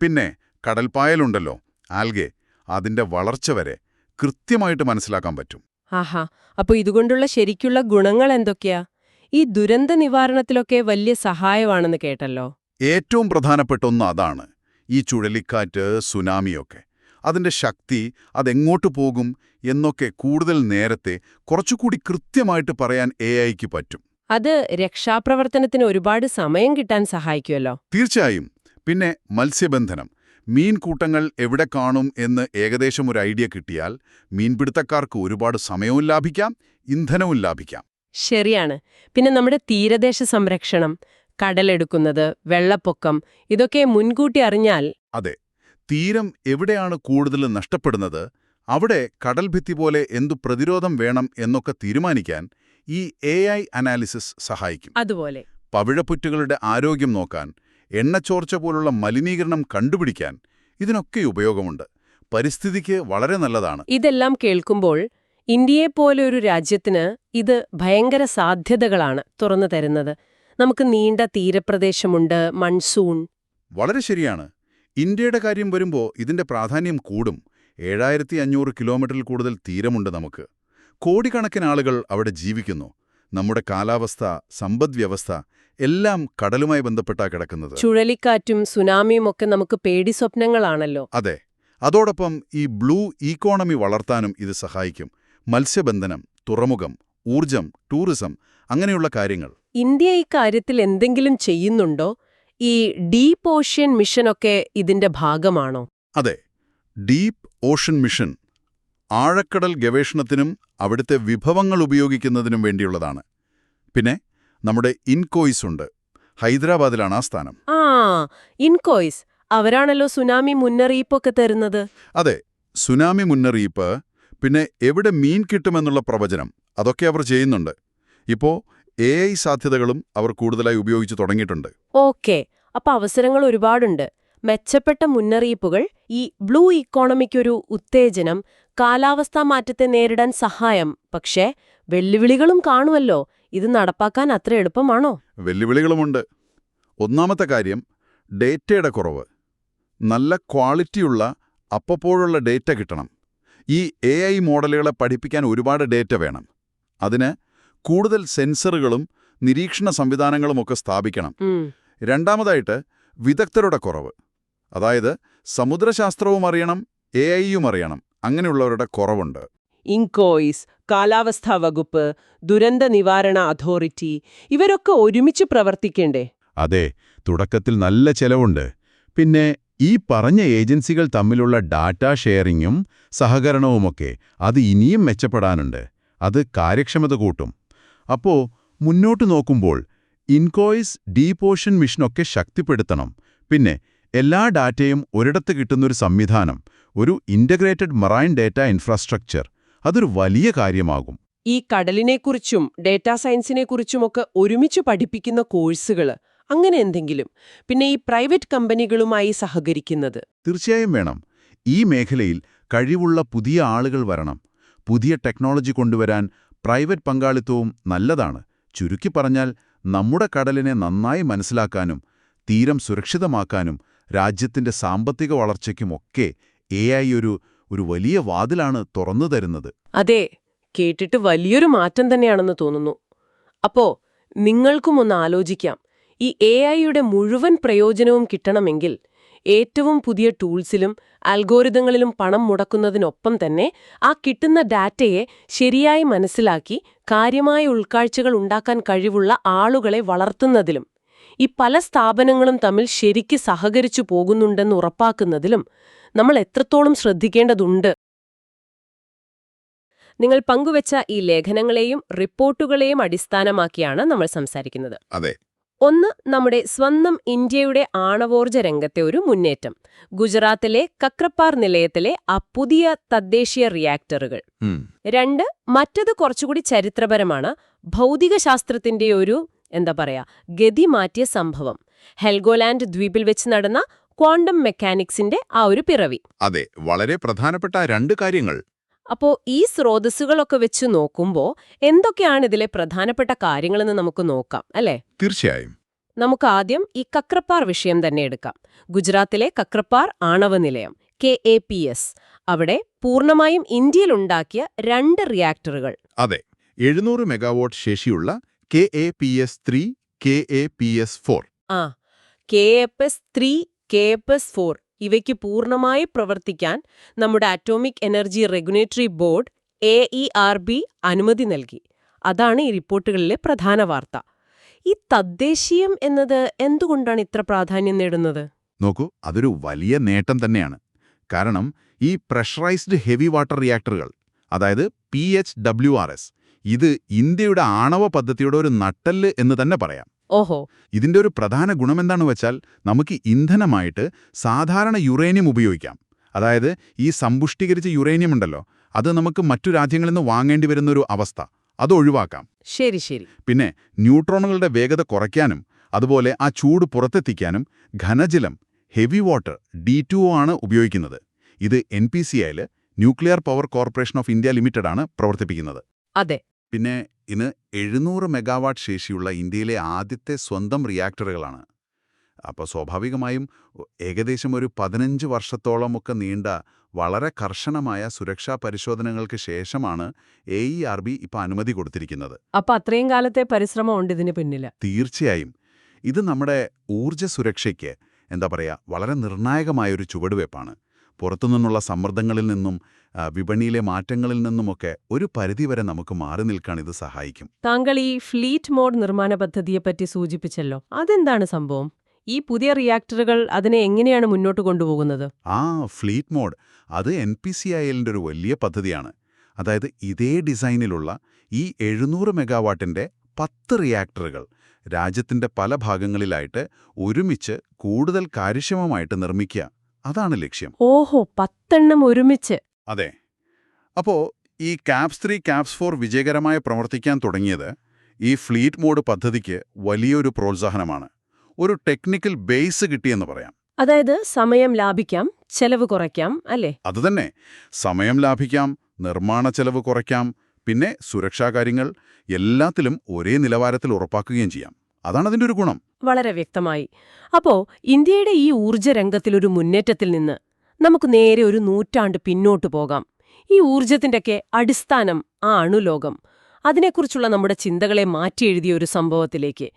പിന്നെ കടൽപ്പായലുണ്ടല്ലോ, ആൽഗെ, അതിന്റെ വളർച്ച വരെ കൃത്യമായിട്ട് മനസ്സിലാക്കാൻ പറ്റും. ആഹാ. അപ്പൊ ഇതുകൊണ്ടുള്ള ശരിക്കുള്ള ഗുണങ്ങൾ എന്തൊക്കെയാ? ഈ ദുരന്ത നിവാരണത്തിലൊക്കെ വലിയ സഹായമാണെന്ന് കേട്ടല്ലോ. ഏറ്റവും പ്രധാനപ്പെട്ട ഒന്ന് അതാണ്. ഈ ചുഴലിക്കാറ്റ്, സുനാമിയൊക്കെ, അതിന്റെ ശക്തി, അതെങ്ങോട്ട് പോകും എന്നൊക്കെ കൂടുതൽ നേരത്തെ, കുറച്ചുകൂടി കൃത്യമായിട്ട് പറയാൻ AIക്ക് പറ്റും. അത് രക്ഷാപ്രവർത്തനത്തിന് ഒരുപാട് സമയം കിട്ടാൻ സഹായിക്കുമല്ലോ. തീർച്ചയായും. പിന്നെ മത്സ്യബന്ധനം, മീൻകൂട്ടങ്ങൾ എവിടെ കാണും എന്ന് ഏകദേശം ഒരു ഐഡിയ കിട്ടിയാൽ മീൻപിടുത്തക്കാർക്ക് ഒരുപാട് സമയവും ലാഭിക്കാം, ഇന്ധനവും ലാഭിക്കാം. ശരിയാണ്. പിന്നെ നമ്മുടെ തീരദേശ സംരക്ഷണം, കടലെടുക്കുന്നത്, വെള്ളപ്പൊക്കം, ഇതൊക്കെ മുൻകൂട്ടി അറിഞ്ഞാൽ. അതെ, തീരം എവിടെയാണ് കൂടുതൽ നഷ്ടപ്പെടുന്നത്, അവിടെ കടൽഭിത്തി പോലെ എന്തു പ്രതിരോധം വേണം എന്നൊക്കെ തീരുമാനിക്കാൻ ഈ AI അനാലിസിസ് സഹായിക്കും. അതുപോലെ പവിഴപ്പുറ്റുകളുടെ ആരോഗ്യം നോക്കാൻ, എണ്ണച്ചോർച്ച പോലുള്ള മലിനീകരണം കണ്ടുപിടിക്കാൻ ഇതിനൊക്കെ ഉപയോഗമുണ്ട്. പരിസ്ഥിതിക്ക് വളരെ നല്ലതാണ്. ഇതെല്ലാം കേൾക്കുമ്പോൾ ഇന്ത്യയെപ്പോലെ ഒരു രാജ്യത്തിന് ഇത് ഭയങ്കര സാധ്യതകളാണ് തുറന്നു തരുന്നത്. നമുക്ക് നീണ്ട തീരപ്രദേശമുണ്ട്, മൺസൂൺ. വളരെ ശരിയാണ്. ഇന്ത്യയുടെ കാര്യം വരുമ്പോൾ ഇതിന്റെ പ്രാധാന്യം കൂടും. 7500 കിലോമീറ്ററിൽ കൂടുതൽ തീരമുണ്ട് നമുക്ക്. കോടിക്കണക്കിന് ആളുകൾ അവിടെ ജീവിക്കുന്നു. നമ്മുടെ കാലാവസ്ഥ, സമ്പദ്വ്യവസ്ഥ എല്ലാം കടലുമായി ബന്ധപ്പെട്ടാ കിടക്കുന്നത്. ചുഴലിക്കാറ്റും സുനാമിയും ഒക്കെ നമുക്ക് പേടി സ്വപ്നങ്ങളാണല്ലോ. അതെ. അതോടൊപ്പം ഈ ബ്ലൂ ഇക്കോണമി വളർത്താനും ഇത് സഹായിക്കും. മത്സ്യബന്ധനം, തുറമുഖം, ഊർജം, ടൂറിസം, അങ്ങനെയുള്ള കാര്യങ്ങൾ. ഇന്ത്യ ഇക്കാര്യത്തിൽ എന്തെങ്കിലും ചെയ്യുന്നുണ്ടോ? ഈ ഡീപ്പ് ഓഷ്യൻ മിഷനൊക്കെ ഇതിന്റെ ഭാഗമാണോ? അതെ, ഡീപ്പ് ഓഷൻ മിഷൻ ആഴക്കടൽ ഗവേഷണത്തിനും അവിടുത്തെ വിഭവങ്ങൾ ഉപയോഗിക്കുന്നതിനും വേണ്ടിയുള്ളതാണ്. പിന്നെ നമ്മുടെ ഇൻകോയ്സ് ഉണ്ട്. ഹൈദരാബാദിലാണ് ആ സ്ഥാനം. ആ, ഇൻകോയ്സ്. അവരാണല്ലോ സുനാമി മുന്നറിയിപ്പൊക്കെ തരുന്നത്. അതെ, സുനാമി മുന്നറിയിപ്പ്, പിന്നെ എവിടെ മീൻ കിട്ടുമെന്നുള്ള പ്രവചനം, അതൊക്കെ അവർ ചെയ്യുന്നുണ്ട്. ഇപ്പോ AI സാധ്യതകളും അവർ കൂടുതലായി ഉപയോഗിച്ചു തുടങ്ങിയിട്ടുണ്ട്. ഓക്കെ. അപ്പൊ അവസരങ്ങൾ ഒരുപാടുണ്ട്. മെച്ചപ്പെട്ട മുന്നറിയിപ്പുകൾ, ഈ ബ്ലൂ ഇക്കോണമിക്കൊരു ഉത്തേജനം, കാലാവസ്ഥാ മാറ്റത്തെ നേരിടാൻ സഹായം. പക്ഷേ വെല്ലുവിളികളും കാണുമല്ലോ. ഇത് നടപ്പാക്കാൻ അത്ര എളുപ്പമാണോ? വെല്ലുവിളികളുമുണ്ട്. ഒന്നാമത്തെ കാര്യം ഡേറ്റയുടെ കുറവ്. നല്ല ക്വാളിറ്റിയുള്ള അപ്പോഴുള്ള ഡേറ്റ കിട്ടണം. ഈ AI മോഡലുകളെ പഠിപ്പിക്കാൻ ഒരുപാട് ഡേറ്റ വേണം. അതിന് കൂടുതൽ സെൻസറുകളും നിരീക്ഷണ സംവിധാനങ്ങളുമൊക്കെ സ്ഥാപിക്കണം. രണ്ടാമതായിട്ട് വിദഗ്ധരുടെ കുറവ്. അതായത് സമുദ്രശാസ്ത്രവും അറിയണം, AIയും അറിയണം. അങ്ങനെയുള്ളവരുടെ കുറവുണ്ട്. ഇൻകോയ്സ്, കാലാവസ്ഥാ വകുപ്പ്, ദുരന്ത നിവാരണ അതോറിറ്റി, ഇവരൊക്കെ ഒരുമിച്ച് പ്രവർത്തിക്കേണ്ടേ? അതെ, തുടക്കത്തിൽ നല്ല ചെലവുണ്ട്. പിന്നെ ഈ പറഞ്ഞ ഏജൻസികൾ തമ്മിലുള്ള ഡാറ്റ ഷെയറിങ്ങും സഹകരണവുമൊക്കെ അത് ഇനിയും മെച്ചപ്പെടാനുണ്ട്. അത് കാര്യക്ഷമത കൂട്ടും. അപ്പോ മുന്നോട്ട് നോക്കുമ്പോൾ ഇൻകോയ്സ്, ഡീപ്പ് ഓഷൻ മിഷനൊക്കെ ശക്തിപ്പെടുത്തണം. പിന്നെ എല്ലാ ഡാറ്റയും ഒരിടത്ത് കിട്ടുന്നൊരു സംവിധാനം, ഒരു ഇന്റഗ്രേറ്റഡ് മറൈൻ ഡാറ്റ ഇൻഫ്രാസ്ട്രക്ചർ, അതൊരു വലിയ കാര്യമാകും. ഈ കടലിനെക്കുറിച്ചും ഡേറ്റാ സയൻസിനെക്കുറിച്ചുമൊക്കെ ഒരുമിച്ച് പഠിപ്പിക്കുന്ന കോഴ്സുകൾ, അങ്ങനെ എന്തെങ്കിലും? പിന്നെ ഈ പ്രൈവറ്റ് കമ്പനികളുമായി സഹകരിക്കുന്നത്? തീർച്ചയായും വേണം. ഈ മേഖലയിൽ കഴിവുള്ള പുതിയ ആളുകൾ വരണം. പുതിയ ടെക്നോളജി കൊണ്ടുവരാൻ പ്രൈവറ്റ് പങ്കാളിത്തവും നല്ലതാണ്. ചുരുക്കി പറഞ്ഞാൽ നമ്മുടെ കടലിനെ നന്നായി മനസ്സിലാക്കാനും തീരം സുരക്ഷിതമാക്കാനും രാജ്യത്തിന്റെ സാമ്പത്തിക വളർച്ചയ്ക്കുമൊക്കെ AI ഒരു വലിയ വാതിലാണ് തുറന്നു തരുന്നത്. അതെ, കേട്ടിട്ട് വലിയൊരു മാറ്റം തന്നെയാണെന്ന് തോന്നുന്നു. അപ്പോ നിങ്ങൾക്കും ഒന്ന് ആലോചിക്കാം. ഈ AIയുടെ മുഴുവൻ പ്രയോജനവും കിട്ടണമെങ്കിൽ ഏറ്റവും പുതിയ ടൂൾസിലും അൽഗോരിതങ്ങളിലും പണം മുടക്കുന്നതിനൊപ്പം തന്നെ ആ കിട്ടുന്ന ഡാറ്റയെ ശരിയായി മനസ്സിലാക്കി കാര്യമായ ഉൾക്കാഴ്ചകൾ ഉണ്ടാക്കാൻ കഴിവുള്ള ആളുകളെ വളർത്തുന്നതിലും, ഈ പല സ്ഥാപനങ്ങളും തമ്മിൽ ശരിക്ക് സഹകരിച്ചു പോകുന്നുണ്ടെന്ന് ഉറപ്പാക്കുന്നതിലും നമ്മൾ എത്രത്തോളം ശ്രദ്ധിക്കേണ്ടതുണ്ട്. നിങ്ങൾ പങ്കുവച്ച ഈ ലേഖനങ്ങളെയും റിപ്പോർട്ടുകളെയും അടിസ്ഥാനമാക്കിയാണ് നമ്മൾ സംസാരിക്കുന്നത്. അതെ. ഒന്ന്, നമ്മുടെ സ്വന്തം ഇന്ത്യയുടെ ആണവോർജ രംഗത്തെ ഒരു മുന്നേറ്റം. ഗുജറാത്തിലെ കക്രപ്പാർ നിലയത്തിലെ ആ പുതിയ തദ്ദേശീയ റിയാക്ടറുകൾ. രണ്ട്, മറ്റത് കുറച്ചുകൂടി ചരിത്രപരമാണ്. ഭൗതികശാസ്ത്രത്തിന്റെ ഒരു ഗതി മാറ്റിയ സംഭവം. ഹെൽഗോലാൻഡ് ദ്വീപിൽ വെച്ച് നടന്ന ക്വാണ്ടം മെക്കാനിക്സിന്റെ ആ ഒരു പിറവി. അതെ, വളരെ പ്രധാനപ്പെട്ട രണ്ട് കാര്യങ്ങൾ. അപ്പോ ഈ സ്രോതസ്സുകളൊക്കെ വെച്ച് നോക്കുമ്പോ എന്തൊക്കെയാണ് ഇതിലെ പ്രധാനപ്പെട്ട കാര്യങ്ങളെന്ന് നമുക്ക് നോക്കാം, അല്ലേ? തീർച്ചയായും. നമുക്ക് ആദ്യം ഈ കക്രപ്പാർ വിഷയം തന്നെ എടുക്കാം. ഗുജറാത്തിലെ കക്രപ്പാർ ആണവ നിലയം, KAPS. അവിടെ പൂർണ്ണമായും ഇന്ത്യയിലുണ്ടാക്കിയ 2 റിയാക്ടറുകൾ. അതെ, 700 മെഗാവാട്ട് ശേഷിയുള്ള KAPS-3, KAPS-4. ആ, KAPS-3, KAPS-4 ഇവയ്ക്ക് പൂർണ്ണമായി പ്രവർത്തിക്കാൻ നമ്മുടെ atomic energy regulatory board AERB അനുമതി നൽകി. അതാണ് ഈ റിപ്പോർട്ടുകളിലെ പ്രധാന വാർത്ത. ഈ തദ്ദേശീയം എന്നത് എന്തുകൊണ്ടാണ് ഇത്ര പ്രാധാന്യം നേടുന്നത്? നോക്കൂ, അതൊരു വലിയ നേട്ടം തന്നെയാണ്. കാരണം ഈ പ്രഷറൈസ്ഡ് ഹെവി വാട്ടർ റിയാക്ടറുകൾ, അതായത് PHWRS, ഇത് ഇന്ത്യയുടെ ആണവ പദ്ധതിയുടെ ഒരു നട്ടെല്ല് എന്ന് തന്നെ പറയാം. ഓഹോ. ഇതിന്റെ ഒരു പ്രധാന ഗുണമെന്താണെന്ന് വെച്ചാൽ, നമുക്ക് ഇന്ധനമായിട്ട് സാധാരണ യുറേനിയം ഉപയോഗിക്കാം. അതായത് ഈ സമ്പുഷ്ടീകരിച്ച യുറേനിയം ഉണ്ടല്ലോ, അത് നമുക്ക് മറ്റു രാജ്യങ്ങളിൽ നിന്ന് വാങ്ങേണ്ടി വരുന്നൊരു അവസ്ഥ, അത് ഒഴിവാക്കാം. ശരി ശരി. പിന്നെ ന്യൂട്രോണുകളുടെ വേഗത കുറയ്ക്കാനും അതുപോലെ ആ ചൂട് പുറത്തെത്തിക്കാനും ഘനജലം, ഹെവി വാട്ടർ, D2O ആണ് ഉപയോഗിക്കുന്നത്. ഇത് NPCIൽ nuclear power corporation of India limited ആണ് പ്രവർത്തിപ്പിക്കുന്നത്. അതെ. പിന്നെ ഇന്ന് 700 മെഗാവാട്ട് ശേഷിയുള്ള ഇന്ത്യയിലെ ആദ്യത്തെ സ്വന്തം റിയാക്ടറുകളാണ്. അപ്പോൾ സ്വാഭാവികമായും ഏകദേശം ഒരു 15 വർഷത്തോളമൊക്കെ നീണ്ട വളരെ കർശനമായ സുരക്ഷാ പരിശോധനകൾക്ക് ശേഷമാണ് AERB ഇപ്പോൾ അനുമതി കൊടുത്തിരിക്കുന്നത്. അപ്പൊ അത്രയും കാലത്തെ പരിശ്രമം ഉണ്ട് ഇതിന് പിന്നിൽ. തീർച്ചയായും. ഇത് നമ്മുടെ ഊർജ്ജ സുരക്ഷയ്ക്ക് വളരെ നിർണായകമായൊരു ചുവടുവയ്പ്പാണ്. പുറത്തുനിന്നുള്ള സമ്മർദ്ദങ്ങളിൽ നിന്നും വിപണിയിലെ മാറ്റങ്ങളിൽ നിന്നുമൊക്കെ ഒരു പരിധിവരെ നമുക്ക് മാറി നിൽക്കാൻ ഇത് സഹായിക്കും. താങ്കൾ ഈ ഫ്ലീറ്റ് മോഡ് നിർമ്മാണ പദ്ധതിയെപ്പറ്റി സൂചിപ്പിച്ചല്ലോ, അതെന്താണ് സംഭവം? ഈ പുതിയ റിയാക്ടറുകൾ അതിനെ എങ്ങനെയാണ് മുന്നോട്ട് കൊണ്ടുപോകുന്നത്? ഫ്ലീറ്റ് മോഡ് അത് NPCIലിൻ്റെ ഒരു വലിയ പദ്ധതിയാണ്. അതായത് ഇതേ ഡിസൈനിലുള്ള ഈ 700 മെഗാവാട്ടിന്റെ 10 റിയാക്ടറുകൾ രാജ്യത്തിന്റെ പല ഭാഗങ്ങളിലായിട്ട് ഒരുമിച്ച് കൂടുതൽ കാര്യക്ഷമമായിട്ട് നിർമ്മിക്കുക. അതാണ് ലക്ഷ്യം. ഓഹോ, 10 എണ്ണം ഒരുമിച്ച്. അതെ. അപ്പോ ഈ CAPS-3, CAPS-4 വിജയകരമായി പ്രവർത്തിക്കാൻ തുടങ്ങിയത് ഈ ഫ്ലീറ്റ് മോഡ് പദ്ധതിക്ക് വലിയൊരു പ്രോത്സാഹനമാണ്. ഒരു ടെക്നിക്കൽ ബേസ് കിട്ടിയെന്ന് പറയാം. അതായത് സമയം ലാഭിക്കാം, ചെലവ് കുറയ്ക്കാം, അല്ലേ? അതുതന്നെ. സമയം ലാഭിക്കാം, നിർമ്മാണ ചെലവ് കുറയ്ക്കാം, പിന്നെ സുരക്ഷാ കാര്യങ്ങൾ എല്ലാത്തിലും ഒരേ നിലവാരത്തിൽ ഉറപ്പാക്കുകയും ചെയ്യാം. അതാണ് അതിൻ്റെ ഒരു ഗുണം. വളരെ വ്യക്തമായി. അപ്പോ ഇന്ത്യയുടെ ഈ ഊർജ്ജ രംഗത്തിലൊരു മുന്നേറ്റത്തിൽ നിന്ന് നമുക്ക് നേരെ ഒരു നൂറ്റാണ്ട് പിന്നോട്ടു പോകാം. ഈ ഊർജ്ജത്തിൻ്റെയൊക്കെ അടിസ്ഥാനം ആ അണുലോകം, അതിനെക്കുറിച്ചുള്ള നമ്മുടെ ചിന്തകളെ മാറ്റിയെഴുതിയ ഒരു സംഭവത്തിലേക്ക്.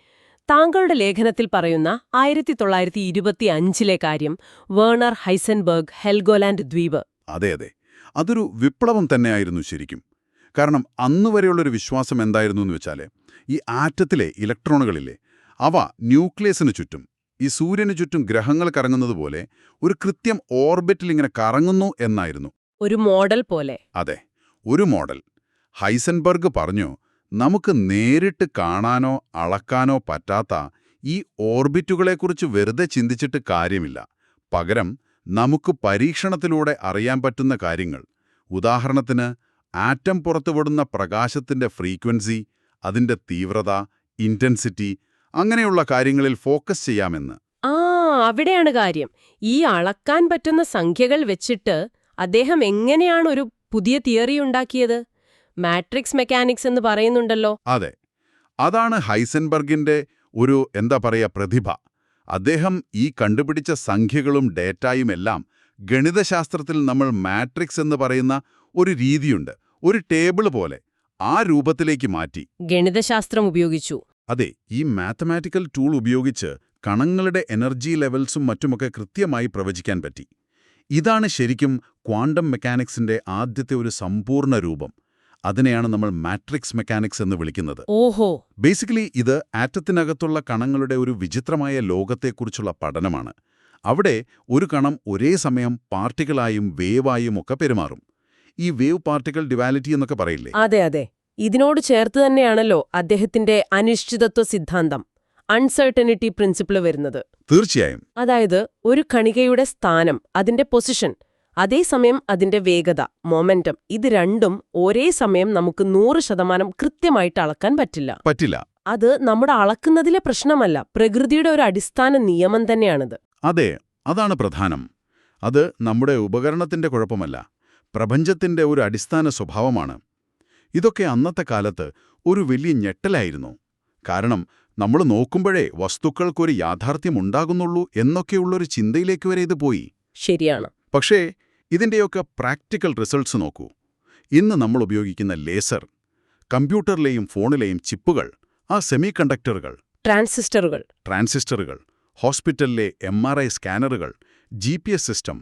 താങ്കളുടെ ലേഖനത്തിൽ പറയുന്ന 1925 കാര്യം, വേണർ ഹൈസൻബർഗ് ഹെൽഗോലാൻഡ് ദ്വീപ്. അതെ, അതൊരു വിപ്ലവം തന്നെയായിരുന്നു ശരിക്കും. കാരണം അന്നുവരെയുള്ളൊരു വിശ്വാസം എന്തായിരുന്നു എന്ന് വെച്ചാൽ, ഈ ആറ്റത്തിലെ ഇലക്ട്രോണുകളില്ലേ, അവ ന്യൂക്ലിയസിന് ചുറ്റും, ഈ സൂര്യന് ചുറ്റും ഗ്രഹങ്ങൾ കറങ്ങുന്നതുപോലെ ഒരു കൃത്യം ഓർബിറ്റിൽ ഇങ്ങനെ കറങ്ങുന്നു എന്നായിരുന്നു. ഒരു മോഡൽ പോലെ. അതെ, ഒരു മോഡൽ. ഹൈസൻബർഗ് പറഞ്ഞു, നമുക്ക് നേരിട്ട് കാണാനോ അളക്കാനോ പറ്റാത്ത ഈ ഓർബിറ്റുകളെക്കുറിച്ച് വെറുതെ ചിന്തിച്ചിട്ട് കാര്യമില്ല. പകരം നമുക്ക് പരീക്ഷണത്തിലൂടെ അറിയാൻ പറ്റുന്ന കാര്യങ്ങൾ, ഉദാഹരണത്തിന് ആറ്റം പുറത്തുവിടുന്ന പ്രകാശത്തിന്റെ ഫ്രീക്വൻസി, അതിന്റെ തീവ്രത, ഇന്റൻസിറ്റി, അങ്ങനെയുള്ള കാര്യങ്ങളിൽ ഫോക്കസ് ചെയ്യാമെന്ന്. അവിടെയാണ് കാര്യം. ഈ അളക്കാൻ പറ്റുന്ന സംഖ്യകൾ വെച്ചിട്ട് അദ്ദേഹം എങ്ങനെയാണ് ഒരു പുതിയ തിയറി ഉണ്ടാക്കിയത്? മാട്രിക്സ് മെക്കാനിക്സ് എന്ന് പറയുന്നുണ്ടല്ലോ. അതെ, അതാണ് ഹൈസൻബർഗിന്റെ ഒരു പ്രതിഭ. അദ്ദേഹം ഈ കണ്ടുപിടിച്ച സംഖ്യകളും ഡേറ്റായുമെല്ലാം ഗണിതശാസ്ത്രത്തിൽ നമ്മൾ മാട്രിക്സ് എന്ന് പറയുന്ന ഒരു രീതിയുണ്ട്, ഒരു ടേബിൾ പോലെ, ആ രൂപത്തിലേക്ക് മാറ്റി. ഗണിതശാസ്ത്രം ഉപയോഗിച്ചു. അതെ, ഈ മാത്തമാറ്റിക്കൽ ടൂൾ ഉപയോഗിച്ച് കണങ്ങളുടെ എനർജി ലെവൽസും മറ്റുമൊക്കെ കൃത്യമായി പ്രവചിക്കാൻ പറ്റി. ഇതാണ് ശരിക്കും ക്വാണ്ടം മെക്കാനിക്സിന്റെ ആദ്യത്തെ ഒരു സമ്പൂർണ്ണ രൂപം. അതിനെയാണ് നമ്മൾ മാട്രിക്സ് മെക്കാനിക്സ് എന്ന് വിളിക്കുന്നത്. ഓഹോ. ബേസിക്കലി ഇത് ആറ്റത്തിനകത്തുള്ള കണങ്ങളുടെ ഒരു വിചിത്രമായ ലോകത്തെക്കുറിച്ചുള്ള പഠനമാണ്. അവിടെ ഒരു കണം ഒരേ സമയം പാർട്ടിക്കിളായും വേവായും ഒക്കെ പെരുമാറും. ഈ വേവ് പാർട്ടിക്കൽ ഡ്യുവാലിറ്റി എന്നൊക്കെ പറയില്ലേ? അതെ അതെ, ഇതിനോട് ചേർത്ത് തന്നെയാണല്ലോ അദ്ദേഹത്തിന്റെ അനിശ്ചിതത്വ സിദ്ധാന്തം, അൺസർട്ടനിറ്റി പ്രിൻസിപ്പിൾ വരുന്നത്. തീർച്ചയായും. അതായത് ഒരു കണികയുടെ സ്ഥാനം, അതിന്റെ പൊസിഷൻ, അതേസമയം അതിന്റെ വേഗത, മൊമെന്റം, ഇത് രണ്ടും ഒരേ സമയം നമുക്ക് 100% കൃത്യമായിട്ട് അളക്കാൻ പറ്റില്ല. അത് നമ്മുടെ അളക്കുന്നതിലെ പ്രശ്നമല്ല, പ്രകൃതിയുടെ ഒരു അടിസ്ഥാന നിയമം തന്നെയാണിത്. അതെ, അതാണ് പ്രധാനം. അത് നമ്മുടെ ഉപകരണത്തിന്റെ കുഴപ്പമല്ല, പ്രപഞ്ചത്തിന്റെ ഒരു അടിസ്ഥാന സ്വഭാവമാണ്. ഇതൊക്കെ അന്നത്തെ കാലത്ത് ഒരു വലിയ ഞെട്ടലായിരുന്നു. കാരണം നമ്മൾ നോക്കുമ്പോഴേ വസ്തുക്കൾക്കൊരു യാഥാർത്ഥ്യമുണ്ടാകുന്നുള്ളൂ എന്നൊക്കെയുള്ളൊരു ചിന്തയിലേക്ക് വരെ ഇത് പോയി. ശരിയാണ്. പക്ഷേ ഇതിന്റെയൊക്കെ പ്രാക്ടിക്കൽ റിസൾട്ട്സ് നോക്കൂ. ഇന്ന് നമ്മൾ ഉപയോഗിക്കുന്ന ലേസർ, കമ്പ്യൂട്ടറിലെയും ഫോണിലെയും ചിപ്പുകൾ, ആ സെമി കണ്ടക്ടറുകൾ, ട്രാൻസിസ്റ്ററുകൾ, ഹോസ്പിറ്റലിലെ MRI സ്കാനറുകൾ, GPS സിസ്റ്റം,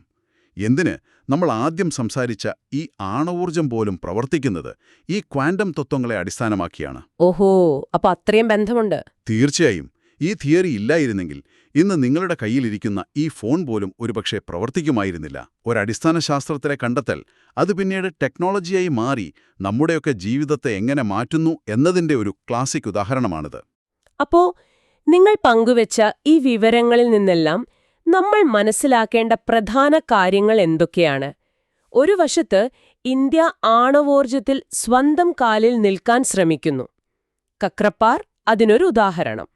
എന്തിന് നമ്മൾ ആദ്യം സംസാരിച്ച ഈ ആണവോർജം പോലും പ്രവർത്തിക്കുന്നത് ഈ ക്വാണ്ടം തത്വങ്ങളെ അടിസ്ഥാനമാക്കിയാണ്. ഓഹോ, അപ്പൊ അത്രയും ബന്ധമുണ്ട്. തീർച്ചയായും. ഈ തിയറി ഇല്ലായിരുന്നെങ്കിൽ ഇന്ന് നിങ്ങളുടെ കയ്യിലിരിക്കുന്ന ഈ ഫോൺ പോലും ഒരുപക്ഷെ പ്രവർത്തിക്കുമായിരുന്നില്ല. ഒരടിസ്ഥാന ശാസ്ത്രത്തിലെ കണ്ടെത്തൽ അത് പിന്നീട് ടെക്നോളജിയായി മാറി നമ്മുടെയൊക്കെ ജീവിതത്തെ എങ്ങനെ മാറ്റുന്നു എന്നതിന്റെ ഒരു ക്ലാസിക് ഉദാഹരണമാണിത്. അപ്പോ നിങ്ങൾ പങ്കുവെച്ച ഈ വിവരങ്ങളിൽ നിന്നെല്ലാം നമ്മൾ മനസ്സിലാക്കേണ്ട പ്രധാന കാര്യങ്ങൾ എന്തൊക്കെയാണ്? ഒരു വശത്ത് ഇന്ത്യ ആണവോർജത്തിൽ സ്വന്തം കാലിൽ നിൽക്കാൻ ശ്രമിക്കുന്നു. കക്രപ്പാർ അതിനൊരു ഉദാഹരണം.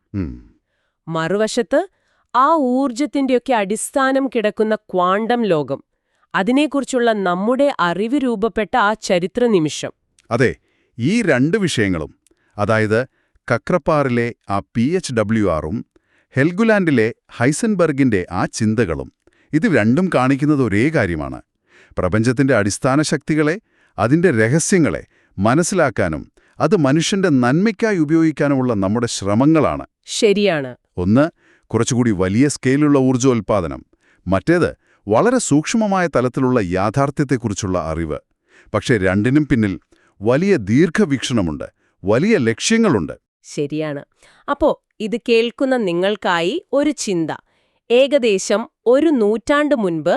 മറുവശത്ത് ആ ഊർജത്തിന്റെയൊക്കെ അടിസ്ഥാനം കിടക്കുന്ന ക്വാണ്ടം ലോകം, അതിനെക്കുറിച്ചുള്ള നമ്മുടെ അറിവ് രൂപപ്പെട്ട ആ ചരിത്ര നിമിഷം. അതെ, ഈ രണ്ട് വിഷയങ്ങളും, അതായത് കക്രപ്പാറിലെ ആ PHWR-ഉം ഹെൽഗുലാൻഡിലെ ഹൈസൻബർഗിന്റെ ആ ചിന്തകളും, ഇത് രണ്ടും കാണിക്കുന്നത് ഒരേ കാര്യമാണ്. പ്രപഞ്ചത്തിന്റെ അടിസ്ഥാന ശക്തികളെ, അതിന്റെ രഹസ്യങ്ങളെ മനസ്സിലാക്കാനും അത് മനുഷ്യന്റെ നന്മയ്ക്കായി ഉപയോഗിക്കാനുമുള്ള നമ്മുടെ ശ്രമങ്ങളാണ്. ശരിയാണ്. ഒന്ന് കുറച്ചുകൂടി വലിയ സ്കെയിലുള്ള ഊർജ്ജോൽപാദനം, മറ്റേത് വളരെ സൂക്ഷ്മമായ തലത്തിലുള്ള യാഥാർത്ഥ്യത്തെക്കുറിച്ചുള്ള അറിവ്. പക്ഷേ രണ്ടിനും പിന്നിൽ വലിയ ദീർഘവീക്ഷണമുണ്ട്, വലിയ ലക്ഷ്യങ്ങളുണ്ട്. ശരിയാണ്. അപ്പോ ഇത് കേൾക്കുന്ന നിങ്ങൾക്കായി ഒരു ചിന്ത. ഏകദേശം 1 നൂറ്റാണ്ട് മുൻപ്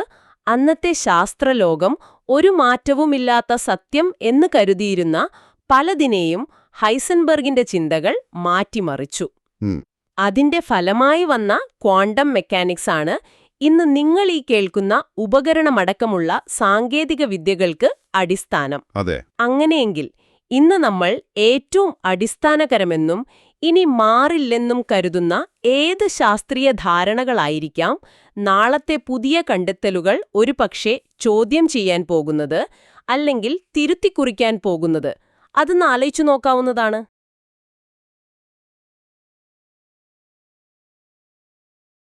അന്നത്തെ ശാസ്ത്രലോകം ഒരു മാറ്റവുമില്ലാത്ത സത്യം എന്ന് കരുതിയിരുന്ന പലതിനെയും ഹൈസൻബർഗിന്റെ ചിന്തകൾ മാറ്റിമറിച്ചു. അതിന്റെ ഫലമായി വന്ന ക്വാണ്ടം മെക്കാനിക്സ് ആണ് ഇന്ന് നിങ്ങൾ ഈ കേൾക്കുന്ന ഉപകരണമടക്കമുള്ള സാങ്കേതിക വിദ്യകൾക്ക് അടിസ്ഥാനം. അങ്ങനെയെങ്കിൽ ഇന്ന് നമ്മൾ ഏറ്റവും അടിസ്ഥാനകരമെന്നും ഇനി മാറില്ലെന്നും കരുതുന്ന ഏത് ശാസ്ത്രീയ ധാരണകളായിരിക്കാം നാളത്തെ പുതിയ കണ്ടെത്തലുകൾ ഒരുപക്ഷെ ചോദ്യം ചെയ്യാൻ പോകുന്നത്, അല്ലെങ്കിൽ തിരുത്തിക്കുറിക്കാൻ പോകുന്നത്? അതൊന്ന് ആലോചിച്ചു നോക്കാവുന്നതാണ്.